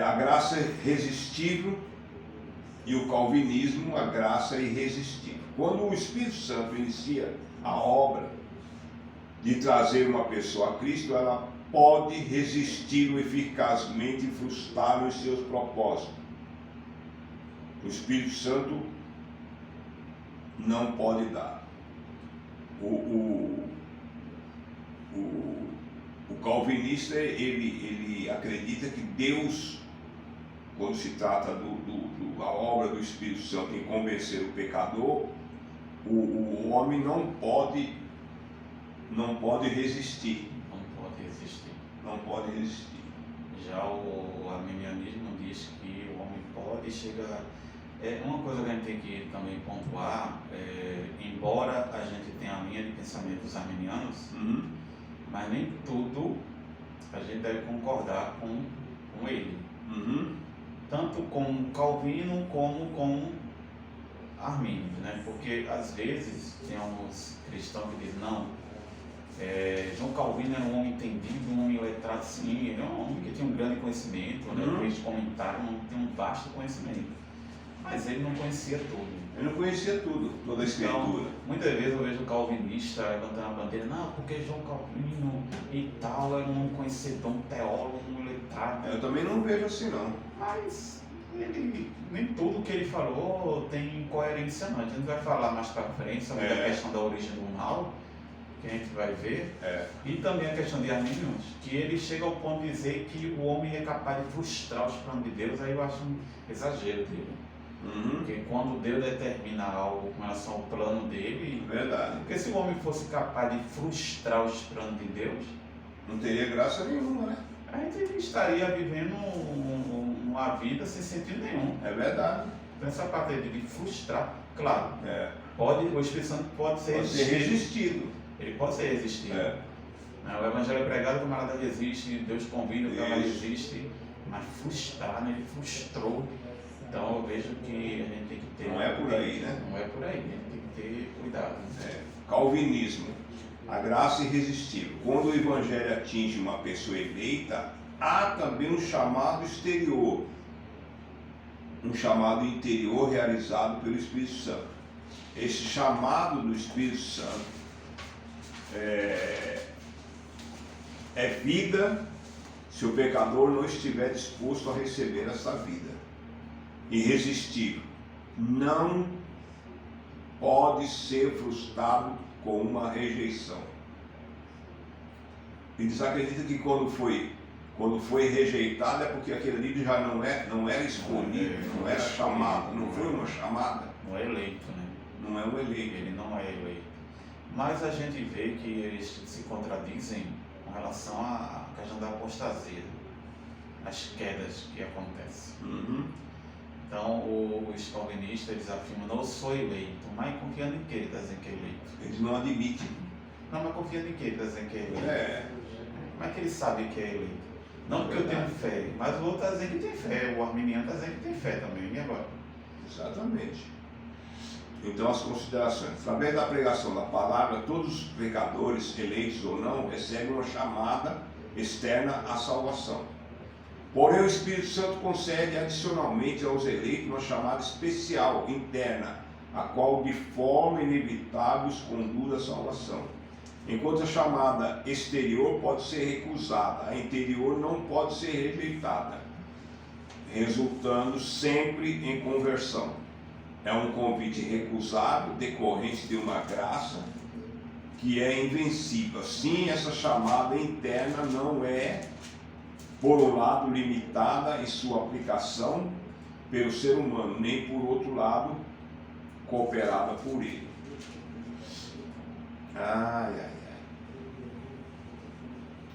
A graça é irresistível e o calvinismo, a graça é irresistível. Quando o Espírito Santo inicia a obra de trazer uma pessoa a Cristo, ela pode resistir eficazmente e frustrar os seus propósitos. O Espírito Santo não pode dar. O calvinista, ele acredita que Deus, quando se trata da obra do Espírito Santo em convencer o pecador, o homem não pode resistir. Não pode resistir. Já o arminianismo diz que o homem pode chegar. Uma coisa que a gente tem que também pontuar, embora a gente tenha a linha de pensamento dos arminianos, mas nem tudo a gente deve concordar com ele. Tanto com Calvino como com Armínio, né? Porque às vezes tem alguns cristãos que dizem, não, João Calvino era um homem entendido, um homem letrado, sim, ele é um homem que tinha um grande conhecimento, né? Eles comentaram, tem um vasto conhecimento. Mas ele não conhecia tudo. Ele não conhecia tudo, toda a escritura. Então, muitas vezes eu vejo o calvinista levantando a bandeira, não, porque João Calvino e tal era um conhecedor, um teólogo, um letrado. Eu também não vejo assim, não. Mas nem tudo que ele falou tem coerência, não. A gente vai falar mais para frente sobre a questão da origem do mal, que a gente vai ver, e também a questão de Arminius, que ele chega ao ponto de dizer que o homem é capaz de frustrar os planos de Deus. Aí eu acho um exagero dele. Porque quando Deus determina algo com relação ao plano dele, verdade. Porque se o homem fosse capaz de frustrar os planos de Deus, não teria graça nenhuma, né? a gente estaria vivendo uma vida sem sentido nenhum. É verdade. Então essa parte aí de frustrar, claro, o Espírito Santo pode ser Pode ser resistido. Ele pode ser resistido. É. O Evangelho é pregado, o camarada resiste, Deus convida, o camarada Isso. resiste, mas frustrar, né? Ele frustrou. Então eu vejo que a gente tem que ter. Não é por aí, né? Não é por aí, a gente tem que ter cuidado. Calvinismo. A graça irresistível. Quando o Evangelho atinge uma pessoa eleita, há também um chamado exterior. Um chamado interior realizado pelo Espírito Santo. Esse chamado do Espírito Santo é vida se o pecador não estiver disposto a receber essa vida. Irresistível. Não pode ser frustrado com uma rejeição. Eles acreditam que quando foi rejeitado é porque aquele ali já não era escolhido, não era chamado, não foi uma chamada. Não é eleito, né? Não é um eleito. Ele não é eleito. Mas a gente vê que eles se contradizem com relação à questão da apostasia, as quedas que acontecem. Uhum. Então, os calvinistas, eles afirmam, não sou eleito, mas confiando em que ele está dizendo que é eleito? Eles não admitem. Não, mas confiando em que ele está dizendo que é eleito? Como é que ele sabe que é eleito? Não porque eu tenho fé, mas o outro está dizendo que tem fé, o arminiano está dizendo que tem fé também, e agora? Exatamente. Então, as considerações. Através da pregação da palavra, todos os pecadores, eleitos ou não, recebem uma chamada externa à salvação. Porém, o Espírito Santo concede adicionalmente aos eleitos uma chamada especial, interna, a qual de forma inevitável os conduz à salvação. Enquanto a chamada exterior pode ser recusada, a interior não pode ser rejeitada, resultando sempre em conversão. É um convite recusado, decorrente de uma graça que é invencível. Assim, essa chamada interna não é, por um lado, limitada em sua aplicação pelo ser humano, nem por outro lado, cooperada por ele. Ai, ai, ai.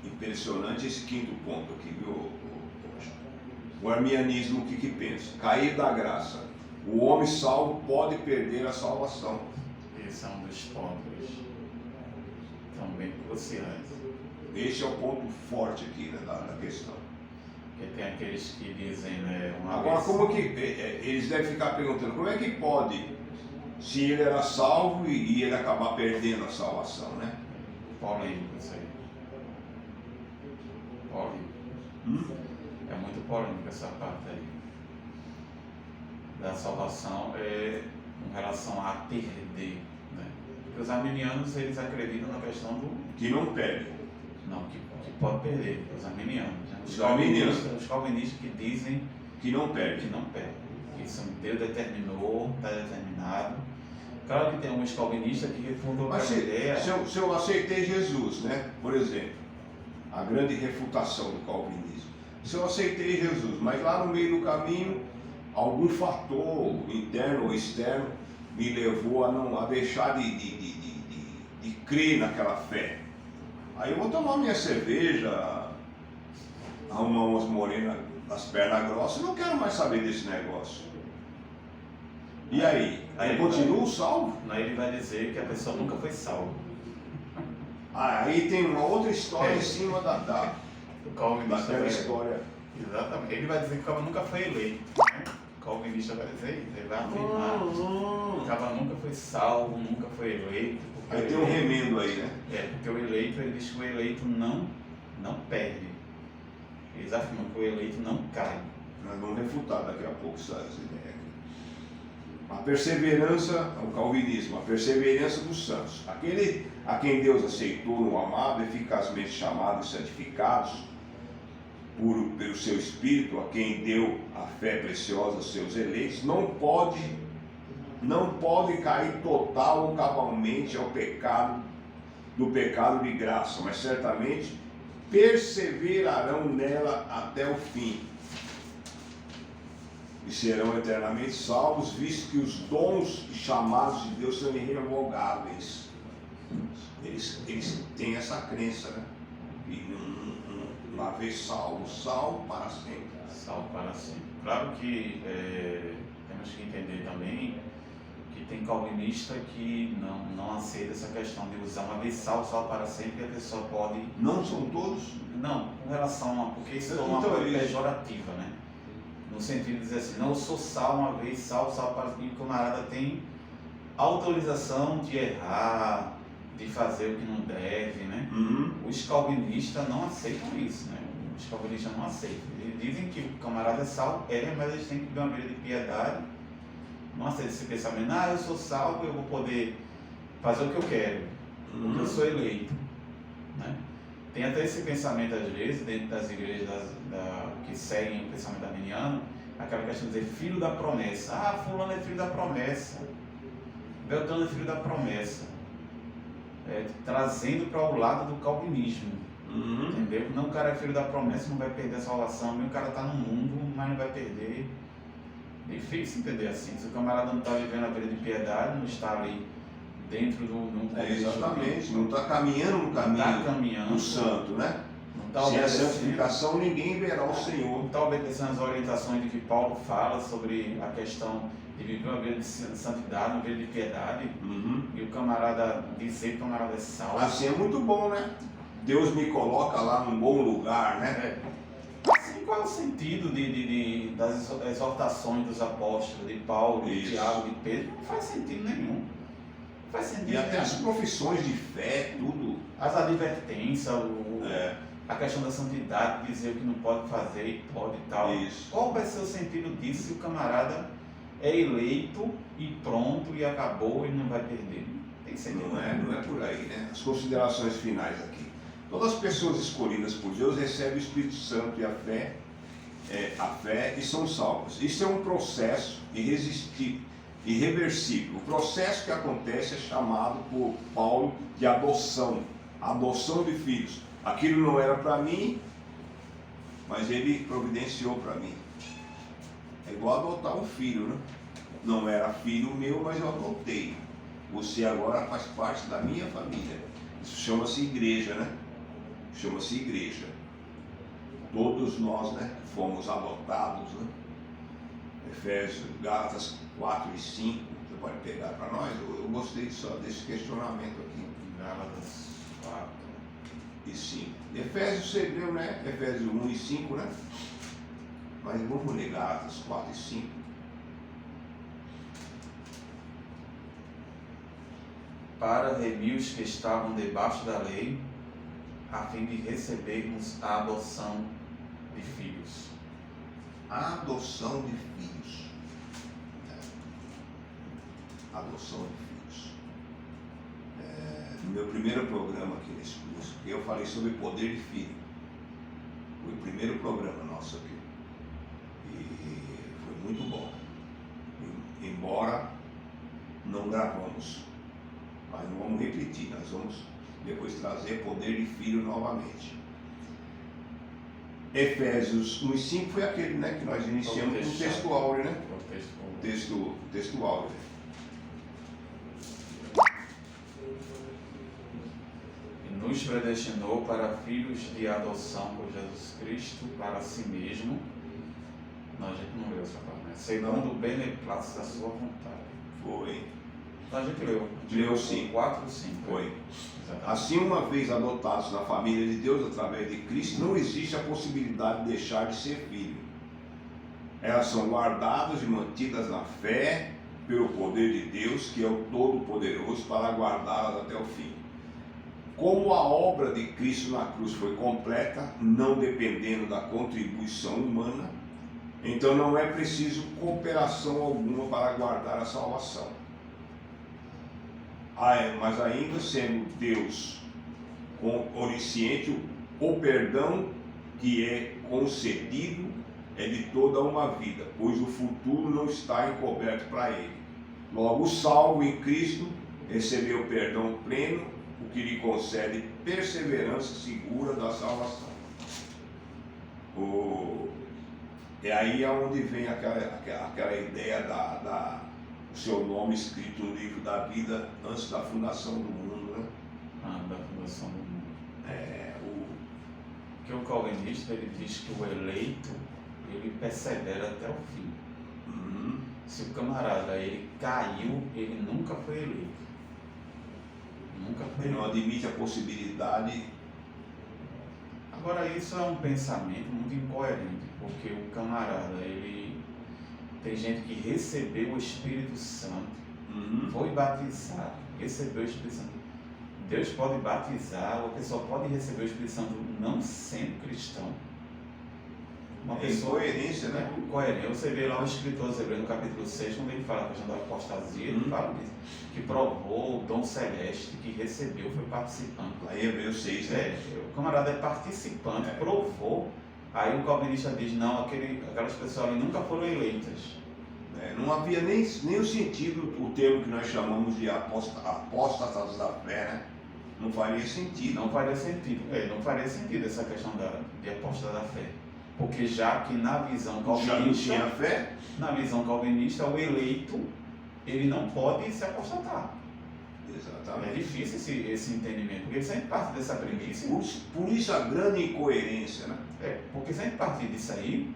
Impressionante esse quinto ponto aqui, viu? O arminianismo, o que pensa? Cair da graça. O homem salvo pode perder a salvação. Esse é um dos pontos também cruciais. Esse é o ponto forte aqui, né, da questão. Porque tem aqueles que dizem, né, Agora, como que eles devem ficar perguntando, como é que pode, se ele era salvo e ele acabar perdendo a salvação, né? Polêmico isso aí. Polêmico. É muito polêmico essa parte aí. Da salvação em relação a perder, né? Porque os arminianos, eles acreditam na questão do... Que não perde. Não, que pode perder, os arminianos. Né? Os calvinistas que dizem que não perde. Que não perde. Que isso Deus determinou, está determinado. Claro que tem alguns calvinistas que refutam a ideia. Se eu aceitei Jesus, né? Por exemplo, a grande refutação do calvinismo. Se eu aceitei Jesus, mas lá no meio do caminho, algum fator interno ou externo me levou a deixar de crer naquela fé. Aí eu vou tomar minha cerveja, arrumar umas morenas das pernas grossas, e não quero mais saber desse negócio. E aí? Eu continuo salvo? Aí ele vai dizer que a pessoa nunca foi salva. Aí tem uma outra história em cima daquela história. Exatamente. Ele vai dizer que o cara nunca foi eleito. Né? O calvinista vai dizer isso, ele vai afirmar. O cara nunca foi salvo, nunca foi eleito. Aí tem um remendo aí, né? Porque o eleito, ele diz que o eleito não perde. Eles afirmam que o eleito não cai. Nós vamos refutar daqui a pouco essas ideias aqui. A perseverança, o calvinismo, a perseverança dos santos. Aquele a quem Deus aceitou no amado, eficazmente chamados e santificados pelo seu Espírito, a quem deu a fé preciosa aos seus eleitos, não pode cair total ou cabalmente ao pecado, do pecado de graça, mas certamente perseverarão nela até o fim e serão eternamente salvos, visto que os dons e chamados de Deus são irrevogáveis. Eles têm essa crença, né? E Para ver salvo para sempre. Salvo para sempre. Claro que temos que entender também que tem calvinista que não aceita essa questão de usar uma vez salvo para sempre, e a pessoa pode... Não são todos? Não, com relação a... Porque isso é uma Então, coisa isso. pejorativa, né? No sentido de dizer assim, não, eu sou salvo uma vez, salvo para sempre, e o camarada tem autorização de errar, de fazer o que não deve, né? Os calvinistas não aceitam isso, né? Os calvinistas não aceitam. Eles dizem que o camarada é salvo, mas eles têm que ter uma vida de piedade. Não aceita esse pensamento, eu sou salvo, eu vou poder fazer o que eu quero, porque eu sou eleito, né? Tem até esse pensamento às vezes, dentro das igrejas que seguem o pensamento arminiano, aquela questão de dizer filho da promessa. Fulano é filho da promessa, Beltrano é filho da promessa, trazendo para o lado do calvinismo, entendeu? Não, o cara é filho da promessa, não vai perder a salvação, o cara está no mundo, mas não vai perder. Difícil entender assim, se o camarada não está vivendo a vida de piedade, não está ali dentro de um contexto. Exatamente, não está caminhando no caminho do santo, né? Não Sem a santificação ninguém verá o Senhor. Não está obedecendo as orientações de que Paulo fala sobre a questão de viver uma vida de santidade, uma vida de piedade, e o camarada dizer que o camarada é salvo. Assim é muito bom, né? Deus me coloca lá num bom lugar, né? Assim, qual é o sentido das exortações dos apóstolos, de Paulo, de Isso. Tiago, de Pedro? Não faz sentido nenhum. Não faz sentido E até nenhum. as profissões de fé, tudo. As advertências, É, a questão da santidade, dizer o que não pode fazer e pode e tal. isso. Qual vai ser o sentido disso se o camarada é eleito e pronto e acabou e não vai perder? Tem sentido. Não é por aí, né? As considerações finais aqui. Todas as pessoas escolhidas por Deus recebem o Espírito Santo e a fé e são salvas. Isso é um processo irreversível. O processo que acontece é chamado por Paulo de adoção de filhos. Aquilo não era para mim, mas ele providenciou para mim. É igual adotar um filho, né? Não era filho meu, mas eu adotei. Você agora faz parte da minha família. Isso chama-se igreja, né? Chama-se igreja. Todos nós, né, fomos adotados, né? Efésios, Gálatas 4 e 5, você pode pegar para nós. Eu gostei só desse questionamento aqui. Gálatas 4 e 5. Efésios você viu, né? Efésios 1 e 5, né? Mas vamos ler Gálatas 4 e 5. Para remir os que estavam debaixo da lei, a fim de recebermos a adoção de filhos. A adoção de filhos. Adoção de filhos. No meu primeiro programa aqui nesse curso, eu falei sobre poder de filho. Foi o primeiro programa nosso aqui. E foi muito bom. Embora não gravamos, mas não vamos repetir, nós vamos depois trazer poder de filho novamente. Efésios 1 e 5 foi aquele, né, que nós iniciamos com o texto áureo, né? Texto áureo. E nos predestinou para filhos de adoção por Jesus Cristo para si mesmo. Não, a gente não leu essa parte, né? Segundo o beneplácito da sua vontade. Foi. A gente leu. Leu sim. 4 e 5. Foi. Exatamente. Assim, uma vez adotados na família de Deus através de Cristo, não existe a possibilidade de deixar de ser filho. Elas são guardadas e mantidas na fé pelo poder de Deus, que é o Todo-Poderoso, para guardá-las até o fim. Como a obra de Cristo na cruz foi completa, não dependendo da contribuição humana, então não é preciso cooperação alguma para guardar a salvação. Mas ainda sendo Deus onisciente, o perdão que é concedido é de toda uma vida, pois o futuro não está encoberto para ele. Logo, o salvo em Cristo recebeu perdão pleno, o que lhe concede perseverança segura da salvação. É aí onde vem aquela ideia o seu nome escrito no livro da vida antes da fundação do mundo, né? Da fundação do mundo. É, Porque o calvinista ele diz que o eleito ele persevera até o fim. Uhum. Se o camarada ele caiu, ele nunca foi eleito. Nunca foi Ele não eleito. admite a possibilidade. Agora isso é um pensamento muito incoerente, porque o camarada, ele tem gente que recebeu o Espírito Santo, Uhum. foi batizado, recebeu o Espírito Santo. Deus pode batizar, a pessoa pode receber o Espírito Santo não sendo cristão. Uma É pessoa incoerência, né? coerente. Você vê lá o escritor aos Hebreus no capítulo 6, quando ele fala a questão da apostasia, ele Uhum. fala disso, que provou o dom celeste, que recebeu, foi participante. Lá em Hebreus 6, né? O camarada é participante, É. provou. Aí o calvinista diz, não, aquelas pessoas ali nunca foram eleitas. Não havia nem o sentido, o termo que nós chamamos de apóstatas da fé, né? Não faria sentido. Não faria sentido. Não faria sentido essa questão de aposta da fé. Porque já que na visão Já não tinha calvinista, fé? na visão calvinista, o eleito, ele não pode se apostatar. É Exatamente. difícil esse entendimento, porque sempre parte dessa premissa. Por isso a grande incoerência, né? Porque sempre partir disso aí,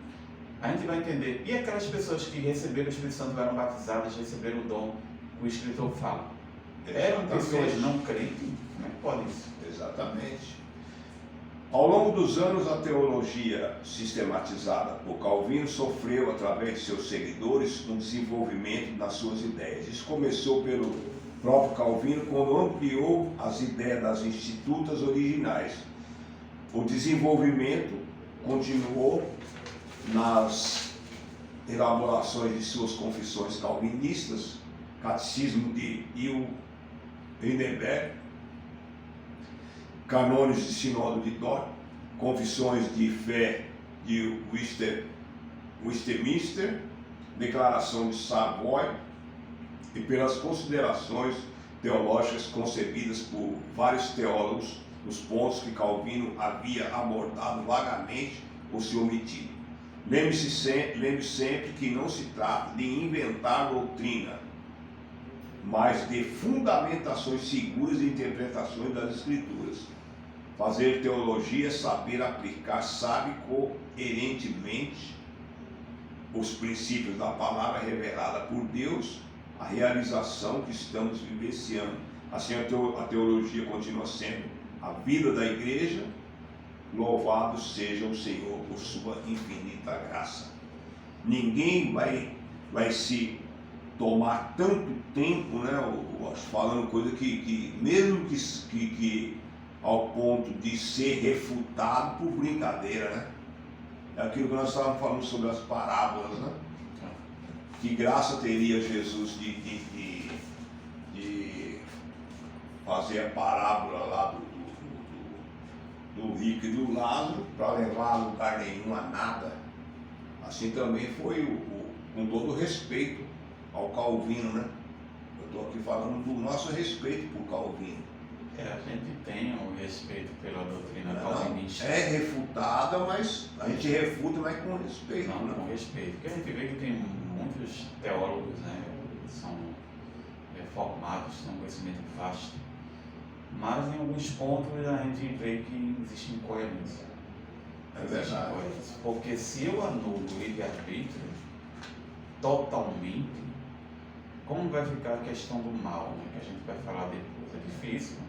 a gente vai entender. E aquelas pessoas que receberam o Espírito Santo, eram batizadas, receberam o dom que o escritor fala? Eram pessoas não crentes? Como é que pode isso? Exatamente. Ao longo dos anos, a teologia sistematizada por Calvino sofreu, através de seus seguidores, um desenvolvimento das suas ideias. Isso começou pelo próprio Calvino, quando ampliou as ideias das institutas originais. O desenvolvimento continuou nas elaborações de suas confissões calvinistas, Catecismo de Heidelberg, Canônicos de Sinódo de Dort, Confissões de Fé de Westminster, Declaração de Savoy, e pelas considerações teológicas concebidas por vários teólogos nos pontos que Calvino havia abordado vagamente ou se omitido. Lembre sempre que não se trata de inventar doutrina, mas de fundamentações seguras e interpretações das Escrituras. Fazer teologia é saber aplicar, sabe, coerentemente os princípios da palavra revelada por Deus, a realização que estamos vivenciando. Assim a teologia continua sendo a vida da igreja. Louvado seja o Senhor por sua infinita graça. Ninguém vai se tomar tanto tempo, né, falando coisa que mesmo que ao ponto de ser refutado por brincadeira, né? É aquilo que nós estávamos falando sobre as parábolas, né? Que graça teria Jesus de fazer a parábola lá do rico e do Lázaro para levar a lugar nenhum, a nada. Assim também foi com todo respeito ao Calvino, né? Eu estou aqui falando do nosso respeito por Calvino. A gente tem o respeito pela doutrina Não, calvinista. é refutada, mas a gente refuta, mas com respeito. Não, Né? com respeito. Porque a gente vê que tem muitos teólogos, né, que são formados, têm um conhecimento vasto. Mas em alguns pontos a gente vê que existe incoerência. É Existe verdade. incoerência. Porque se eu anulo o livre-arbítrio totalmente, como vai ficar a questão do mal, né, que a gente vai falar depois? É difícil. Né?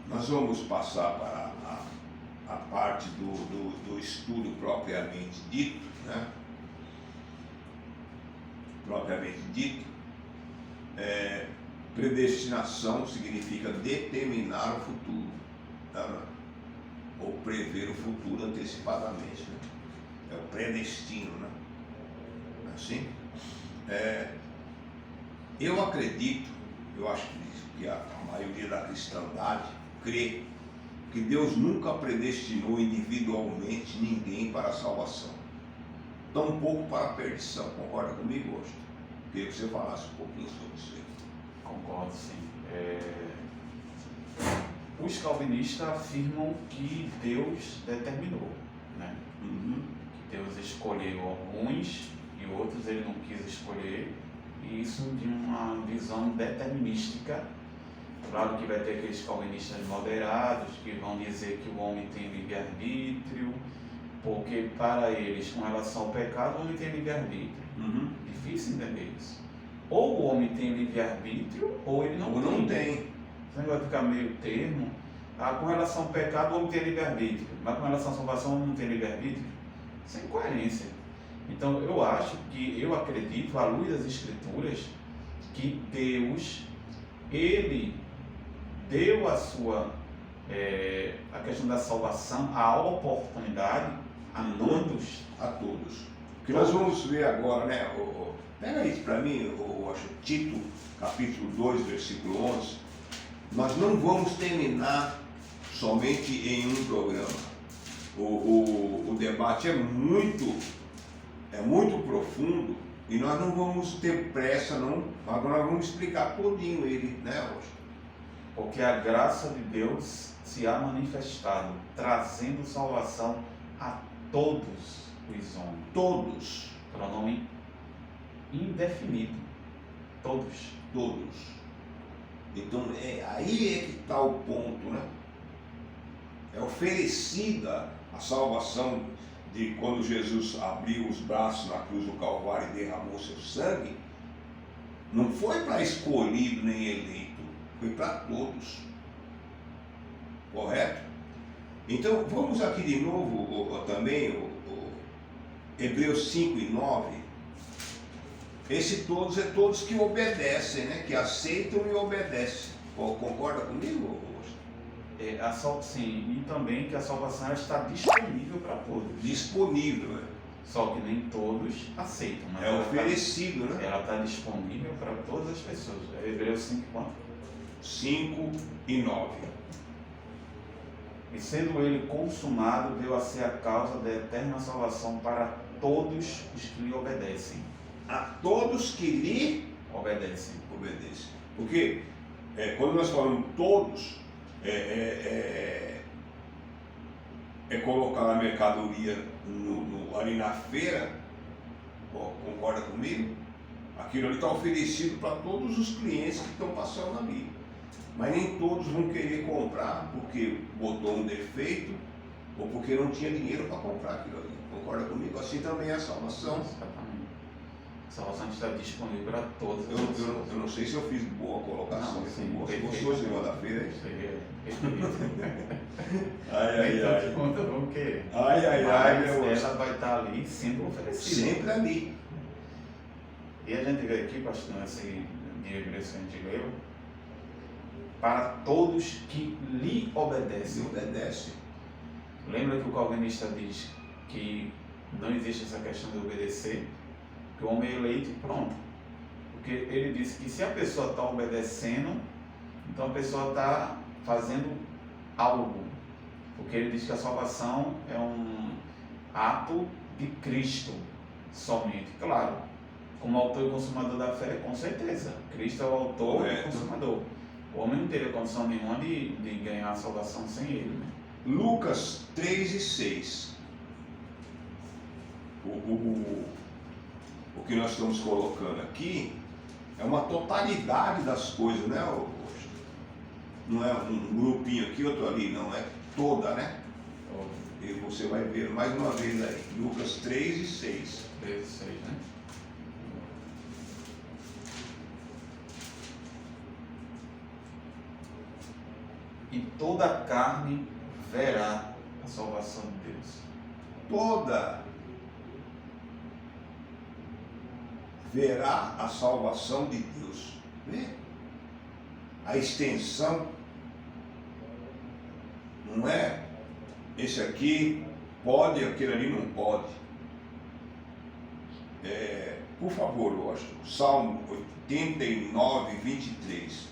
Nós vamos passar para a parte do estudo propriamente dito, né? Propriamente dito, predestinação significa determinar o futuro, tá? Ou prever o futuro antecipadamente, né? É o predestino, né? Assim? Eu acredito, eu acho que a maioria da cristandade crê que Deus nunca predestinou individualmente ninguém para a salvação, tampouco para a perdição. Concorda comigo, hoje? Queria que você falasse um pouquinho sobre isso aí. Concordo, sim. Os calvinistas afirmam que Deus determinou, né? Uhum. Que Deus escolheu alguns e outros ele não quis escolher, e isso de uma visão determinística. Claro que vai ter aqueles calvinistas moderados que vão dizer que o homem tem livre-arbítrio, porque para eles, com relação ao pecado, o homem tem livre-arbítrio. Difícil entender isso. Ou o homem tem livre-arbítrio, ou ele não Ou tem. não tem. Você vai ficar meio termo. Com relação ao pecado, o homem tem livre-arbítrio, mas com relação à salvação, o homem não tem livre-arbítrio. Isso é incoerência. Então, eu acredito, à luz das Escrituras, que Deus, Ele deu a questão da salvação, a oportunidade a todos. A todos. O que nós vamos ver agora, né? Pega isso para mim, eu acho, Tito, capítulo 2, versículo 11. Nós não vamos terminar somente em um programa. O debate é muito profundo e nós não vamos ter pressa, não. Agora nós vamos explicar todinho ele, né, Rocha? Porque a graça de Deus se há manifestado, trazendo salvação a todos os homens. Todos. Pronome indefinido. Todos. Todos. Então, aí é que está o ponto, né? É oferecida a salvação de quando Jesus abriu os braços na cruz do Calvário e derramou seu sangue. Não foi para escolhido nem eleito, foi para todos. Correto? Então, vamos aqui de novo também, Hebreus 5 e 9. Esse todos é todos que obedecem, né? Que aceitam e obedecem. Concorda comigo? Sim, e também que a salvação ela está disponível para todos. Disponível, né? Só que nem todos aceitam. Mas É oferecido, né? Ela está disponível para todas as pessoas. É Hebreus 5 quanto? 5 e 9. E sendo ele consumado, veio a ser a causa da eterna salvação para todos os que lhe obedecem. A todos que lhe Obedecem. Porque quando nós falamos todos, é colocar a mercadoria ali na feira, concorda comigo? Aquilo ali está oferecido para todos os clientes que estão passando ali. Mas nem todos vão querer comprar porque botou um defeito ou porque não tinha dinheiro para comprar aquilo ali. Concorda comigo? Assim também é a salvação. Exatamente. A salvação está disponível para todas as pessoas. Eu não sei se eu fiz boa colocação. Não, sim, Você perfeito. gostou de segunda-feira, é isso? Então, conta vamos querer. Ai, meu Mas ela vai estar ali sendo oferecida. Sempre ali. E a gente vê aqui, pastor, nesse de Hebreus que a gente leu, para todos que lhe obedecem. Obedece. Lembra que o calvinista diz que não existe essa questão de obedecer, que o homem é eleito e pronto. Porque ele disse que se a pessoa está obedecendo, então a pessoa está fazendo algo. Porque ele diz que a salvação é um ato de Cristo somente. Claro, como autor e consumador da fé, com certeza. Cristo é o autor e consumador. O homem não teria condição nenhuma de ganhar a salvação sem ele, né? Lucas 3 e 6. O que nós estamos colocando aqui é uma totalidade das coisas, né? Não é um grupinho aqui, outro ali, não. É toda, né? E você vai ver mais uma vez aí. Lucas 3 e 6. 3 e 6, né? E toda a carne verá a salvação de Deus. Toda verá a salvação de Deus. Vê? A extensão não é esse aqui pode, aquele ali não pode. Por favor, Washington, Salmo 89, 23.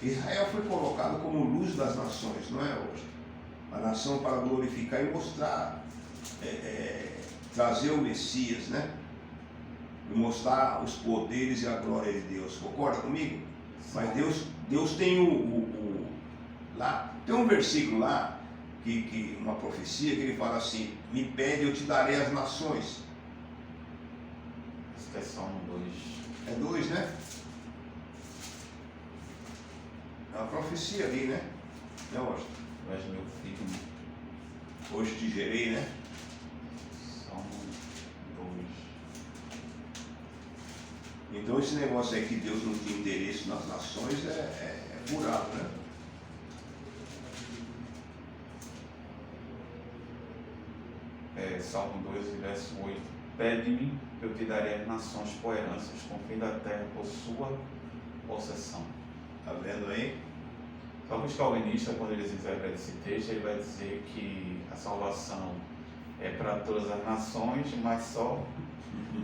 Israel foi colocado como luz das nações, não é hoje? A nação para glorificar e mostrar, trazer o Messias, né? E mostrar os poderes e a glória de Deus. Concorda comigo? Mas Deus tem lá, tem um versículo lá uma profecia que ele fala assim: me pede, eu te darei as nações. Acho que é Salmo 2. É 2, né? É uma profecia ali, né? Não, hoje. Mas meu filho, Hoje te gerei, né? Salmo 2. Então esse negócio aí que Deus não tinha interesse nas nações é furado, né? Salmo 2, verso 8. Pede-me, eu te darei as nações por herança, os confins da terra por sua possessão. Tá vendo aí? Só que os calvinistas, quando eles interpretam esse texto, ele vai dizer que a salvação é para todas as nações, mas só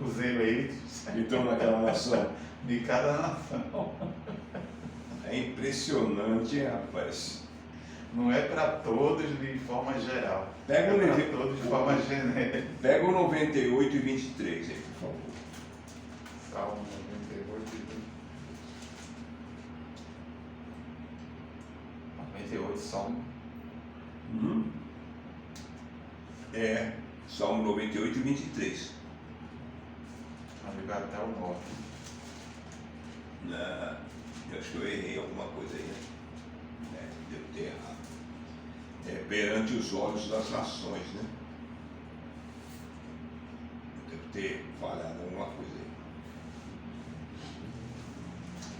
os eleitos Então naquela nação. de cada nação. É impressionante, hein, rapaz. Não é para todos de forma geral. Pega É o para Levi- todos de forma genérica. Pega o 98 e 23 aí, por favor. Salmo 98. 98, Salmo. É, Salmo 98 e 23. Vamos ligar até o 9. Eu acho que eu errei alguma coisa aí, né? Devo ter errado. Perante os olhos das nações, né? Eu devo ter falhado alguma coisa aí.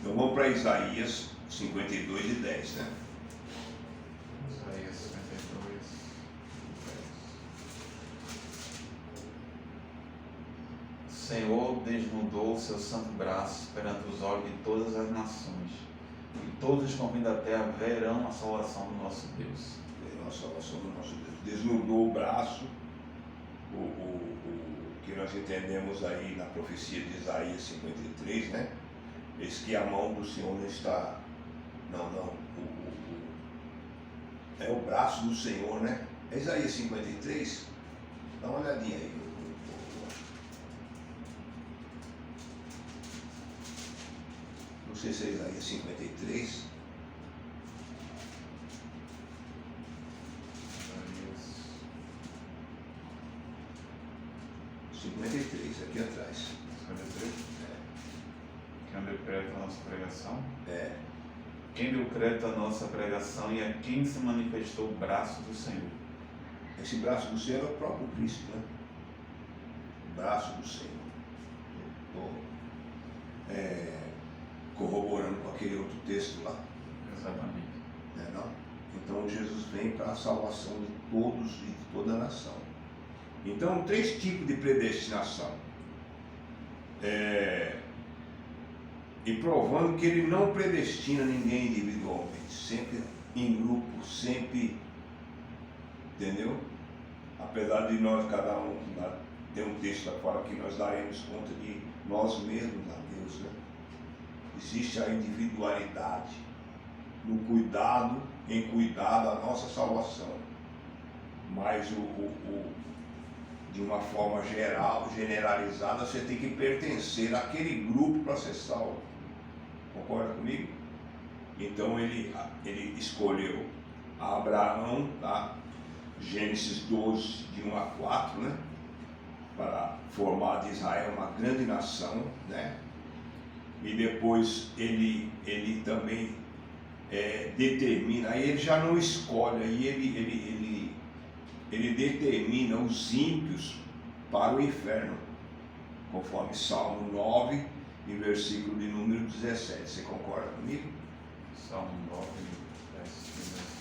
Então vamos para Isaías 52 e 10, né? Isaías 52. O Senhor desnudou seu santo braço perante os olhos de todas as nações, e todos os confins da terra verão a salvação do nosso Deus. A salvação do nosso Deus. Desnudou o braço, o que nós entendemos aí na profecia de Isaías 53, né? Eis que a mão do Senhor não está. É o braço do Senhor, né? É Isaías 53? Dá uma olhadinha aí. Não sei se é Isaías 53. Isaías 53, aqui atrás. 53. Quem deu crédito à nossa pregação? É. Quem deu crédito à nossa pregação e a quem se manifestou o braço do Senhor? Esse braço do Senhor é o próprio Cristo, né? O braço do Senhor. Estou corroborando com aquele outro texto lá, Exatamente. né, não? Então Jesus vem para a salvação de todos e de toda a nação. Então, 3 tipos de predestinação. E provando que ele não predestina ninguém individualmente, sempre em grupo, sempre, entendeu? Apesar de nós, cada um, tem um texto lá fora que nós daremos conta de nós mesmos a Deus, né? Existe a individualidade no cuidado, em cuidar da nossa salvação, mas de uma forma geral, generalizada, você tem que pertencer àquele grupo para ser salvo. Concorda comigo? Então ele escolheu Abraão, tá? Gênesis 12, de 1 a 4, né? Para formar de Israel uma grande nação, né? E depois ele também determina, aí ele já não escolhe, aí ele determina os ímpios para o inferno, conforme Salmo 9, e versículo de número 17. Você concorda comigo? Salmo 9, verso 17.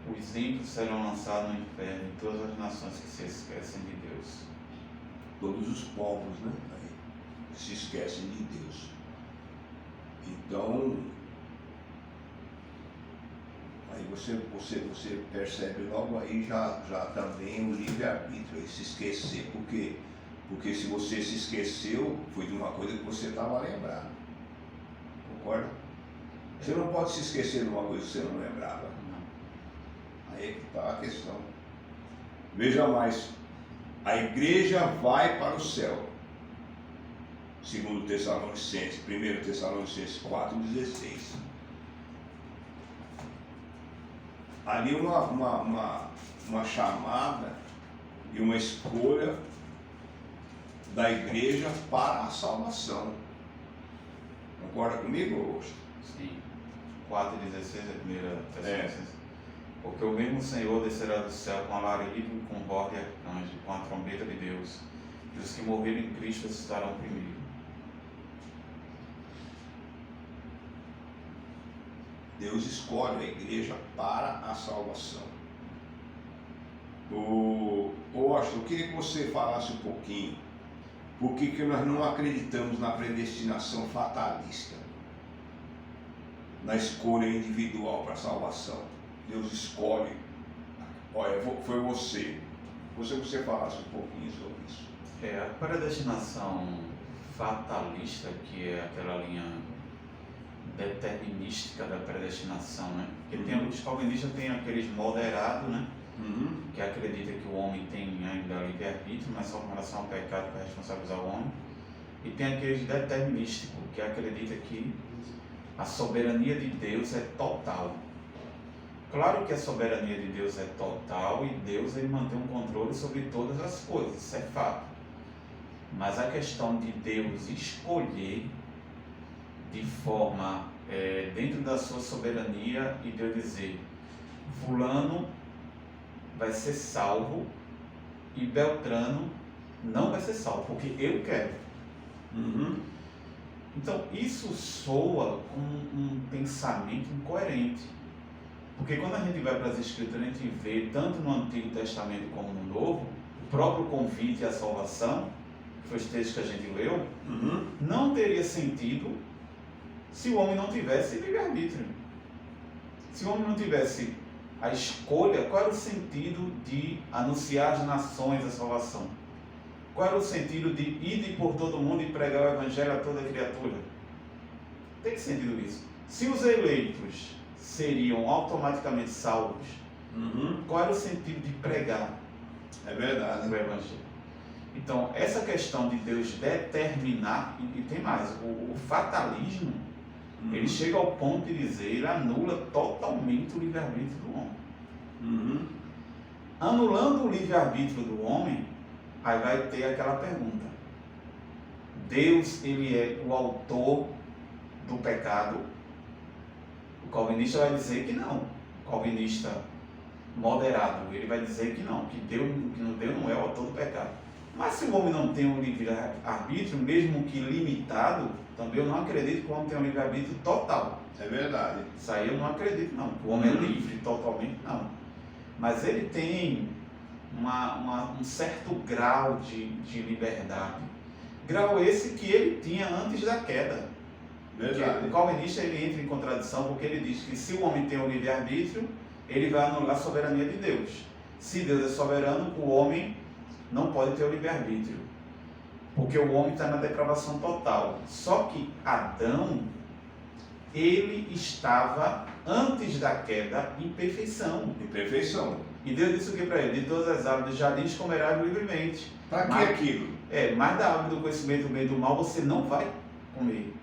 Os ímpios serão lançados no inferno e todas as nações que se esquecem de Deus. Todos os povos, né? Aí, se esquecem de Deus. Então, aí você percebe logo aí já também o livre-arbítrio, aí se esquecer. Por quê? Porque se você se esqueceu, foi de uma coisa que você estava lembrado. Concorda? Você não pode se esquecer de uma coisa que você não lembrava. Aí é que está a questão. Veja mais, a igreja vai para o céu. Segundo Tessalonicenses, 1 Tessalonicenses 4,16. Ali uma chamada e uma escolha da igreja para a salvação. Concorda comigo, Augusto? Sim. 4,16 é a primeira Tessalonicenses. Porque o mesmo Senhor descerá do céu com alarido, com voz de arcanjo, com a trombeta de Deus, e os que morreram em Cristo estarão primeiro. Deus escolhe a igreja para a salvação. Austin, eu queria que você falasse um pouquinho por que nós não acreditamos na predestinação fatalista, na escolha individual para a salvação. Deus escolhe. Olha, foi você. Você falasse um pouquinho sobre isso. A predestinação fatalista, que é aquela linha determinística da predestinação, né? Porque tem, os calvinistas têm aqueles moderados, né? Que acredita que o homem tem ainda livre-arbítrio, mas só com relação ao pecado para responsabilizar o homem. E tem aqueles determinísticos, que acredita que a soberania de Deus é total. Claro que a soberania de Deus é total e Deus ele mantém um controle sobre todas as coisas, isso é fato. Mas a questão de Deus escolher de forma dentro da sua soberania e Deus dizer: fulano vai ser salvo e Beltrano não vai ser salvo, porque eu quero. Então isso soa com um pensamento incoerente. Porque quando a gente vai para as Escrituras, a gente vê, tanto no Antigo Testamento como no Novo, o próprio convite à salvação, que foi os textos que a gente leu, não teria sentido se o homem não tivesse livre-arbítrio. Se o homem não tivesse a escolha, qual era o sentido de anunciar às nações a salvação? Qual era o sentido de ir por todo mundo e pregar o Evangelho a toda criatura? Tem que sentido isso. Se os eleitos seriam automaticamente salvos, qual era o sentido de pregar É verdade. o Evangelho? Então, essa questão de Deus determinar, e tem mais, o fatalismo, ele chega ao ponto de dizer, ele anula totalmente o livre-arbítrio do homem. Anulando o livre-arbítrio do homem, aí vai ter aquela pergunta: Deus, ele é o autor do pecado? O calvinista vai dizer que não. O calvinista moderado, ele vai dizer que não, que Deus não é o autor do pecado. Mas se o homem não tem um livre-arbítrio, mesmo que limitado, também eu não acredito que o homem tem um livre-arbítrio total. É verdade. Isso aí eu não acredito não, que o homem é livre totalmente, não. Mas ele tem um certo grau de liberdade. Grau esse que ele tinha antes da queda. Verdade. O calvinista ele entra em contradição porque ele diz que se o homem tem um livre-arbítrio, ele vai anular a soberania de Deus. Se Deus é soberano, o homem não pode ter o livre-arbítrio, porque o homem está na depravação total. Só que Adão, ele estava antes da queda em perfeição. Imperfeição. E Deus disse o que para ele? De todas as árvores dos jardins comerás livremente. Para que Mas- aquilo? Mas da árvore do conhecimento do bem e do mal você não vai comer.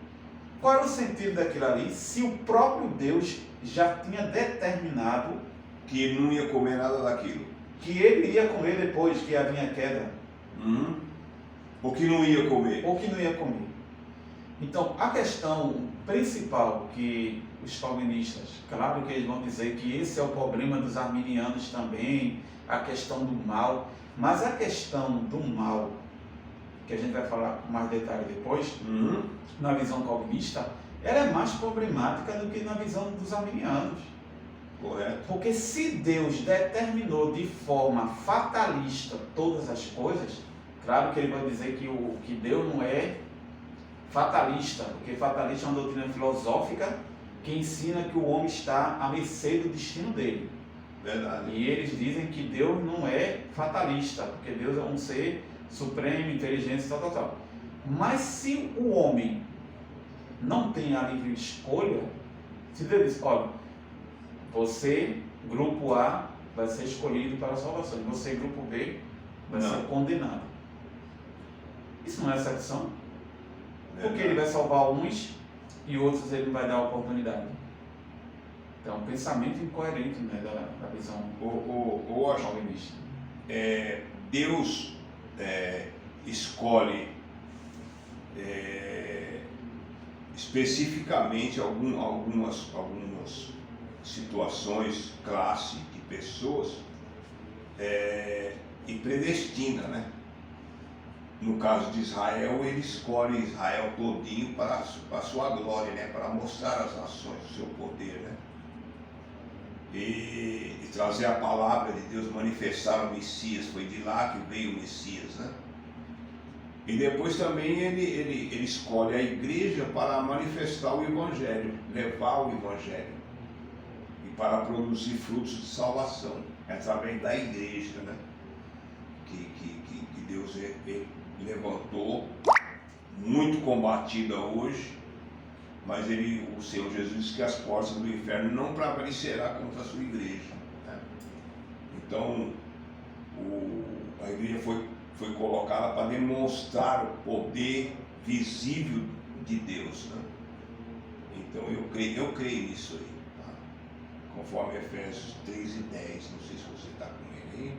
Qual era o sentido daquilo ali, se o próprio Deus já tinha determinado Que ele não ia comer nada daquilo. que ele ia comer depois que havia a queda, Ou que não ia comer. ou que não ia comer? Então, a questão principal que os calvinistas, claro que eles vão dizer que esse é o problema dos arminianos também, a questão do mal, mas a questão do mal, que a gente vai falar com mais detalhe depois, na visão calvinista, ela é mais problemática do que na visão dos arminianos. Correto. Porque se Deus determinou de forma fatalista todas as coisas, claro que ele vai dizer que Deus não é fatalista, porque fatalista é uma doutrina filosófica que ensina que o homem está à mercê do destino dele. Verdade. E eles dizem que Deus não é fatalista, porque Deus é um ser supremo, inteligente, tal. Mas se o homem não tem a livre escolha, se Deus diz, olha, você, grupo A, vai ser escolhido para a salvação, e você, grupo B, vai Não. ser condenado. Isso não é acepção? Porque Verdade. ele vai salvar uns e outros ele não vai dar oportunidade. Então, um pensamento incoerente, né, da visão Washington, calvinista. Deus escolhe especificamente algumas situações, classe de pessoas e predestina, né? No caso de Israel, ele escolhe Israel todinho para a sua glória, né? Para mostrar às nações o seu poder, né? E trazer a palavra de Deus, manifestar o Messias. Foi de lá que veio o Messias, né? E depois também ele escolhe a igreja para manifestar o Evangelho, levar o Evangelho e para produzir frutos de salvação. É através da igreja, né? Que Deus levantou, muito combatida hoje, mas o Senhor Jesus disse que as portas do inferno não prevalecerá contra a sua igreja, né? Então, a igreja foi colocada para demonstrar o poder visível de Deus, né? Então eu creio nisso aí, tá? Conforme Efésios 3 e 10, não sei se você está com ele aí.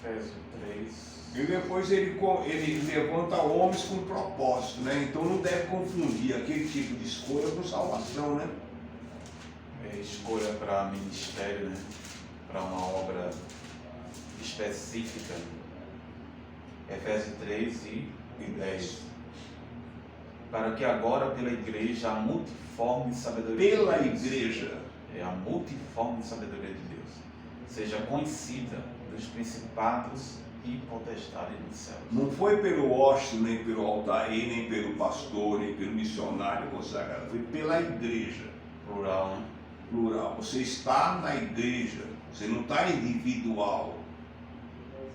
Efésios 3. E depois ele levanta homens com propósito, né? Então não deve confundir aquele tipo de escolha com salvação, né? Escolha para ministério, né? Para uma obra específica. Efésios 3 e 10. Para que agora pela igreja a multiforme sabedoria Pela de Deus, igreja. a multiforme sabedoria de Deus seja conhecida dos principados e potestades dos céus. Não foi pelo hóspede, nem pelo altair, nem pelo pastor, nem pelo missionário consagrado. Foi pela igreja. Plural, né? Plural. Você está na igreja. Você não está individual.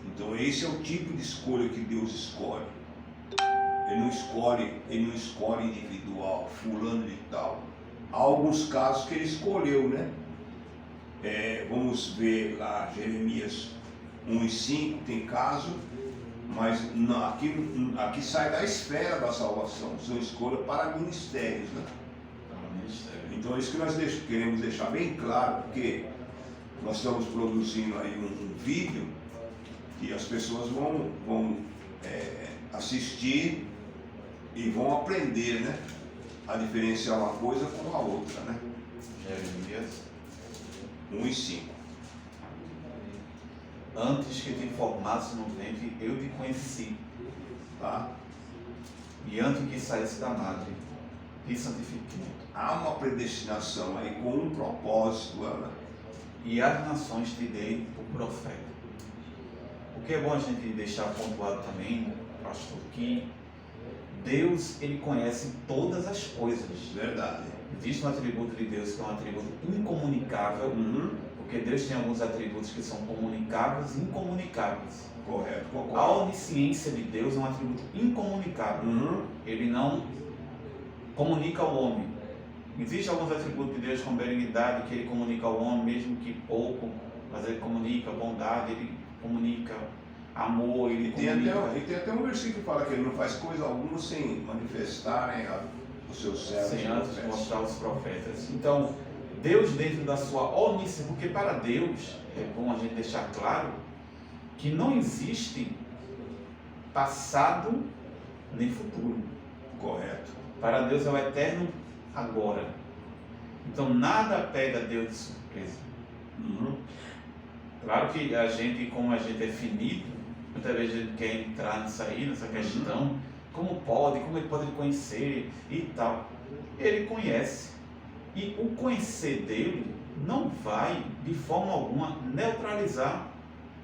Então esse é o tipo de escolha que Deus escolhe. Ele não escolhe individual, fulano de tal. Há alguns casos que ele escolheu, né? Vamos ver lá Jeremias 1 e 5, tem caso, mas não, aqui sai da esfera da salvação, são escolhas para ministérios, né? Para ministério. Então é isso que nós queremos deixar bem claro, porque nós estamos produzindo aí um vídeo que as pessoas vão assistir e vão aprender, né? A diferenciar uma coisa com a outra, né? Jeremias. 1 e 5. Antes que te formasse no ventre, eu te conheci. Tá? E antes que saísse da madre, te santifiquei. Há uma predestinação aí com um propósito, Ana. E as nações te dei por profeta. O que é bom a gente deixar pontuado também, pastor, que Deus, ele conhece todas as coisas. Verdade. Existe um atributo de Deus que é um atributo incomunicável, porque Deus tem alguns atributos que são comunicáveis e incomunicáveis. Correto, A concordo. onisciência de Deus é um atributo incomunicável. Ele não comunica ao homem. Existem alguns atributos de Deus como benignidade, que ele comunica ao homem, mesmo que pouco, mas ele comunica bondade, ele comunica amor, ele Tem comunica até um versículo que fala que ele não faz coisa alguma sem manifestar, né, os seus servos. sem antes profetas. mostrar os profetas. Então, Deus dentro da sua onisciência, porque para Deus, é bom a gente deixar claro, que não existe passado nem futuro. Correto. Para Deus é o eterno agora. Então nada pega Deus de surpresa. Claro que a gente, como a gente é finito, muitas vezes a gente quer entrar nessa questão, como ele pode conhecer e tal. Ele conhece. E o conhecer dele não vai, de forma alguma, neutralizar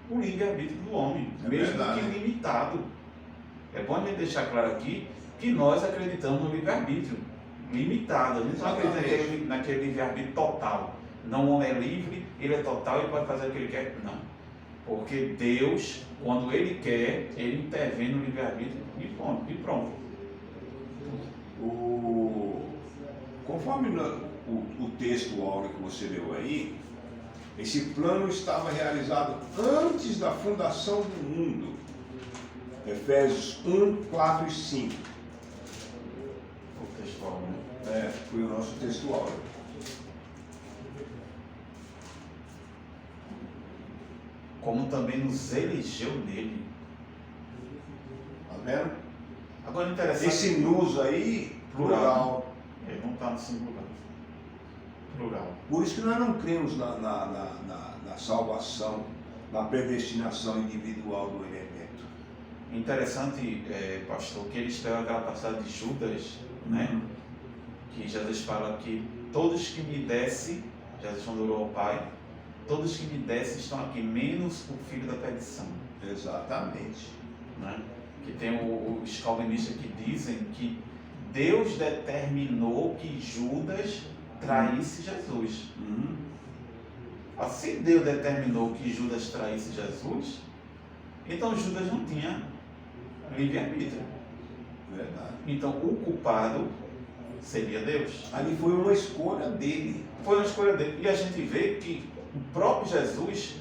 o livre-arbítrio do homem, É mesmo verdade. que limitado. É bom a gente deixar claro aqui que nós acreditamos no livre-arbítrio limitado. A gente não acredita naquele livre-arbítrio total. Não, o homem é livre, ele é total, ele pode fazer o que ele quer. Não. Porque Deus, quando ele quer, ele intervém no livre-arbítrio e pronto. Conforme o texto áureo que você leu aí, Esse plano estava realizado antes da fundação do mundo. Efésios 1, 4 e 5. O textual, né? Foi o nosso textual. Como também nos elegeu nele. Tá vendo? Agora interessante. Esse nos aí, plural. Ele não está no singular. Plural. Por isso que nós não cremos na salvação, na predestinação individual do elemento. Interessante, pastor, que eles pegam aquela passagem de Judas, né? Que Jesus fala que todos que me desse, Jesus mandou ao Pai, todos que me desse estão aqui, menos o filho da perdição. Exatamente. Né? Que tem os calvinistas que dizem que Deus determinou que Judas traísse Jesus. Se Deus determinou que Judas traísse Jesus, então Judas não tinha livre-arbítrio. Verdade. Então o culpado seria Deus. Ali foi uma escolha dele. Foi uma escolha dele. E a gente vê que o próprio Jesus,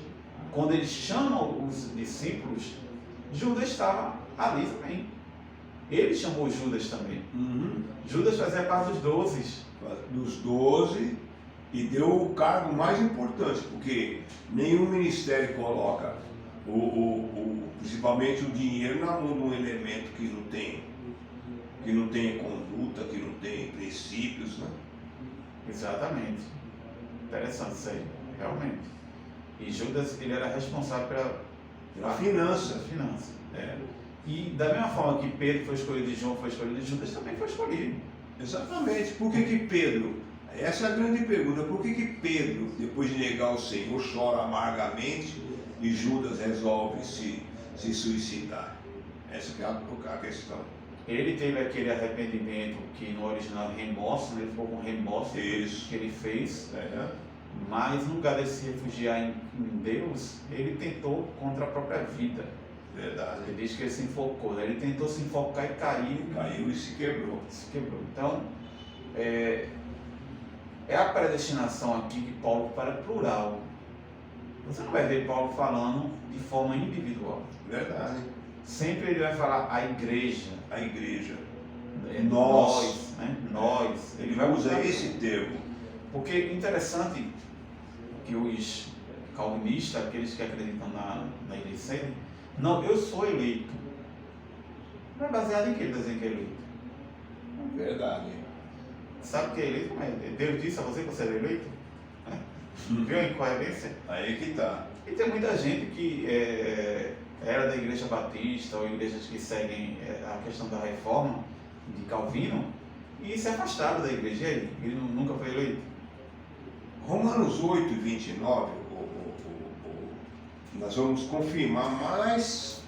quando ele chama os discípulos, Judas estava ali também. Ele chamou Judas também. Judas fazia parte dos 12. Dos 12, e deu o cargo mais importante, porque nenhum ministério coloca principalmente o dinheiro na mão de um elemento que não tem conduta, que não tem princípios, né? Exatamente. Interessante isso aí, realmente. E Judas, ele era responsável pela finança. finança. E da mesma forma que Pedro foi escolhido, João foi escolhido, Judas também foi escolhido. Exatamente. Por que Pedro, essa é a grande pergunta, por que Pedro, depois de negar o Senhor, chora amargamente e Judas resolve se suicidar? Essa que é a questão. Ele teve aquele arrependimento que no original é remorso, ele ficou com remorso que ele fez, mas no lugar de se refugiar em Deus, ele tentou contra a própria vida. Verdade. Ele diz que ele se enfocou, né? Ele tentou se enfocar e caiu. Caiu e se quebrou. Então, é a predestinação aqui que Paulo para plural. Você não vai ver Paulo falando de forma individual. Verdade. Sempre ele vai falar a igreja. A igreja. Nós, né? Nós. Ele vai usar esse termo. Porque é interessante que os calvinistas, aqueles que acreditam na igreja sede, não, eu sou eleito. Não é baseado em que ele está dizendo que é eleito. Verdade. Sabe o que é eleito? Deus disse a você que você era eleito? Viu a incoerência? Aí que está. E tem muita gente que era da igreja batista ou igrejas que seguem a questão da reforma de Calvino e se afastaram da igreja. E aí? Ele nunca foi eleito? Romanos 8, 29, nós vamos confirmar, mas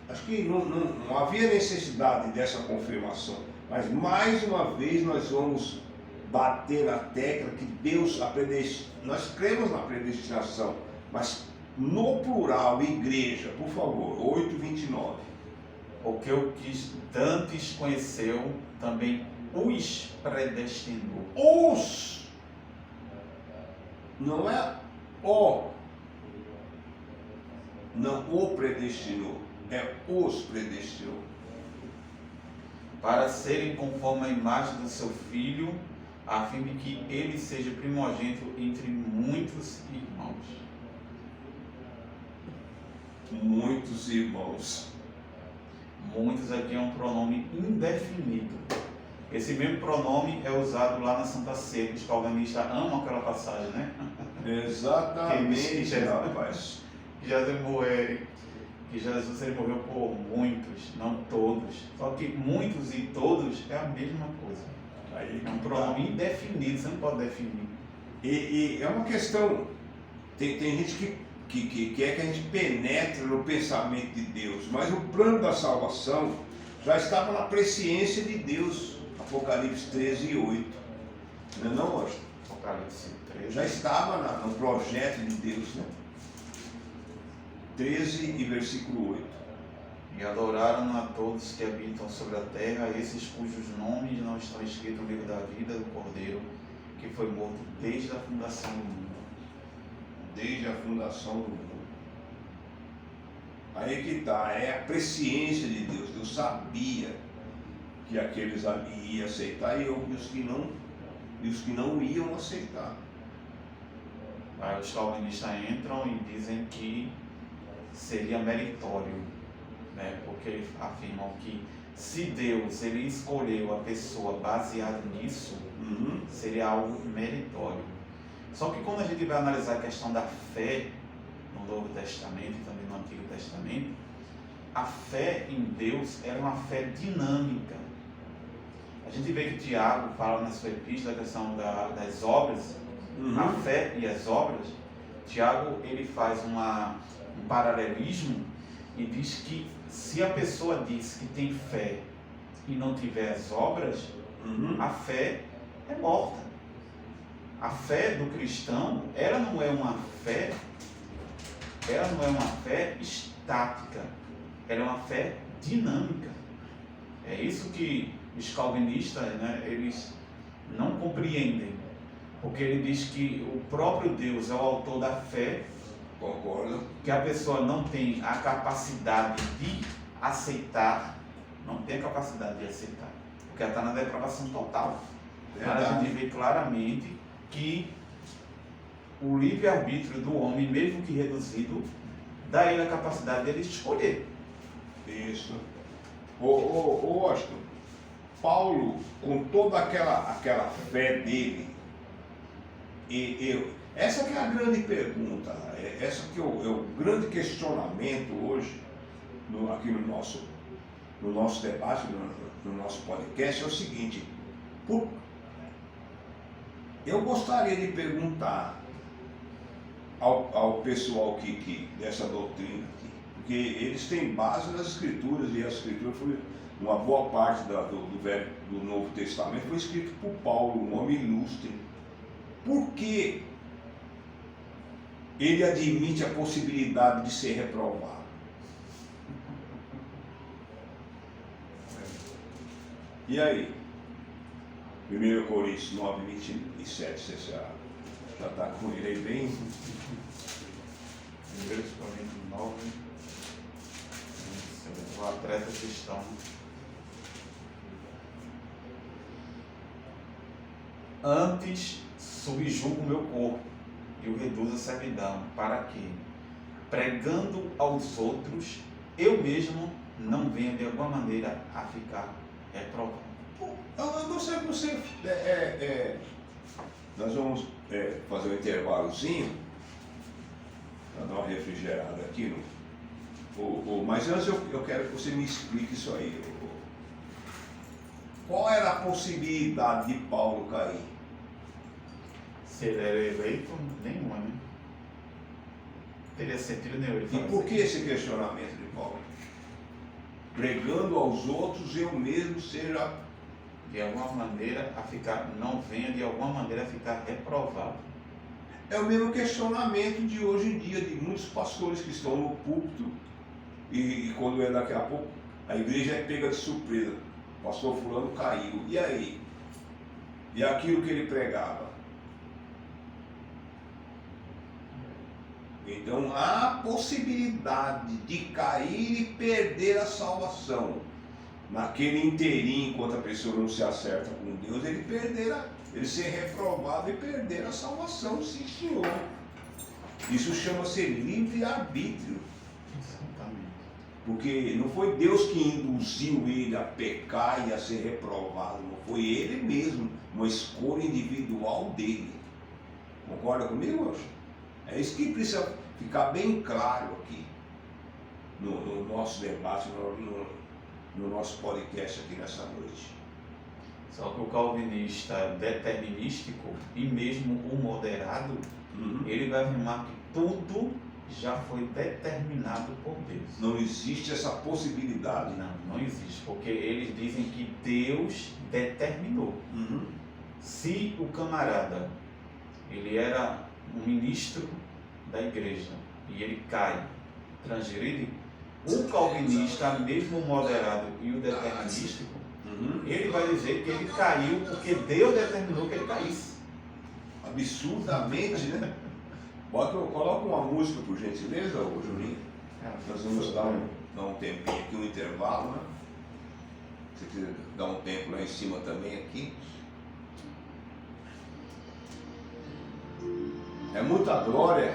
acho que não havia necessidade dessa confirmação. Mas mais uma vez nós vamos bater na tecla que Deus, nós cremos na predestinação, mas no plural, igreja, por favor, 8, 29. Porque o que dantes conheceu, também os predestinou. Os, não é não o predestinou, é os predestinou. Para serem conforme a imagem do seu filho, a fim de que ele seja primogênito entre muitos irmãos. Muitos irmãos. Muitos aqui é um pronome indefinido. Esse mesmo pronome é usado lá na Santa Ceia, que os calvinistas amam aquela passagem, né? Exatamente, rapaz. Que Jesus ele morreu por muitos, não todos. Só que muitos e todos é a mesma coisa. Aí É um pronome indefinido, você não pode definir. E é uma questão, tem gente que quer que a gente penetre no pensamento de Deus, mas o plano da salvação já estava na presciência de Deus, Apocalipse 13 e 8. Não é não, Austin? Apocalipse 13. Já estava no projeto de Deus, né? 13 e versículo 8. E adoraram a todos que habitam sobre a terra, esses cujos nomes não estão escritos no livro da vida do Cordeiro, que foi morto desde a fundação do mundo. desde a fundação do mundo. Aí que está, é a presciência de Deus. Deus sabia que aqueles ali iam aceitar e os que não iam aceitar. Aí os calvinistas entram e dizem que seria meritório, né? Porque eles afirmam que se Deus ele escolheu a pessoa baseado nisso, seria algo meritório. Só que quando a gente vai analisar a questão da fé no Novo Testamento e também no Antigo Testamento, a fé em Deus era uma fé dinâmica. A gente vê que Tiago fala na sua epístola a questão das obras, a fé e as obras. Tiago ele faz um paralelismo e diz que se a pessoa diz que tem fé e não tiver as obras, a fé é morta. A fé do cristão, ela não é uma fé estática, ela é uma fé dinâmica. É isso que os calvinistas, né, eles não compreendem, porque ele diz que o próprio Deus é o autor da fé. Concordo. Que a pessoa não tem a capacidade de aceitar, porque ela está na depravação total. Mas a gente vê claramente que o livre-arbítrio do homem, mesmo que reduzido, dá a ele a capacidade dele escolher. Isso. Washington, Paulo, com toda aquela fé dele, essa que é a grande pergunta, essa que é o grande questionamento hoje, aqui no nosso debate, no nosso podcast, é o seguinte: eu gostaria de perguntar ao pessoal dessa doutrina aqui, porque eles têm base nas Escrituras, e a Escritura foi, uma boa parte do Novo Testamento foi escrito por Paulo, um homem ilustre. Por que ele admite a possibilidade de ser reprovado? E aí? 1 Coríntios 9, 27, você já está com ele aí bem? 1 Coríntios 9, o atleta cristão. Antes subjugo o meu corpo e o reduzo à servidão, para que, pregando aos outros, eu mesmo não venha de alguma maneira a ficar reprovado. Eu gostaria que você. Nós vamos fazer um intervalozinho para dar uma refrigerada aqui. Mas antes eu quero que você me explique isso aí. Qual era a possibilidade de Paulo cair? Se ele era eleito, nenhuma, né? Teria sentido nenhum. Ele E fala por assim, que esse questionamento de Paulo? Pregando aos outros, eu mesmo seja. de alguma maneira a ficar, não venha de alguma maneira a ficar reprovado. É o mesmo questionamento de hoje em dia, de muitos pastores que estão no púlpito e quando é daqui a pouco, a igreja é pega de surpresa. O pastor fulano caiu. E aí? E aquilo que ele pregava? Então há possibilidade de cair e perder a salvação. Naquele inteirinho, enquanto a pessoa não se acerta com Deus, ele ser reprovado e perder a salvação, sim senhor. Isso chama-se livre-arbítrio. Exatamente. Porque não foi Deus que induziu ele a pecar e a ser reprovado, não foi ele mesmo, uma escolha individual dele. Concorda comigo, Anjo? É isso que precisa ficar bem claro aqui no nosso debate, no nosso podcast aqui nessa noite. Só que o calvinista determinístico e mesmo o moderado, ele vai afirmar que tudo já foi determinado por Deus. Não existe essa possibilidade. Não existe, porque eles dizem que Deus determinou. Se o camarada, ele era um ministro da igreja e ele cai, transgride, o calvinista, mesmo o moderado e o determinístico, ele vai dizer que ele caiu porque Deus determinou que ele caísse. Absurdamente, né? Coloca uma música, por gentileza, ô Juninho. Nós vamos dar um tempinho aqui, um intervalo, né? Se quiser dar um tempo lá em cima também aqui. É muita glória.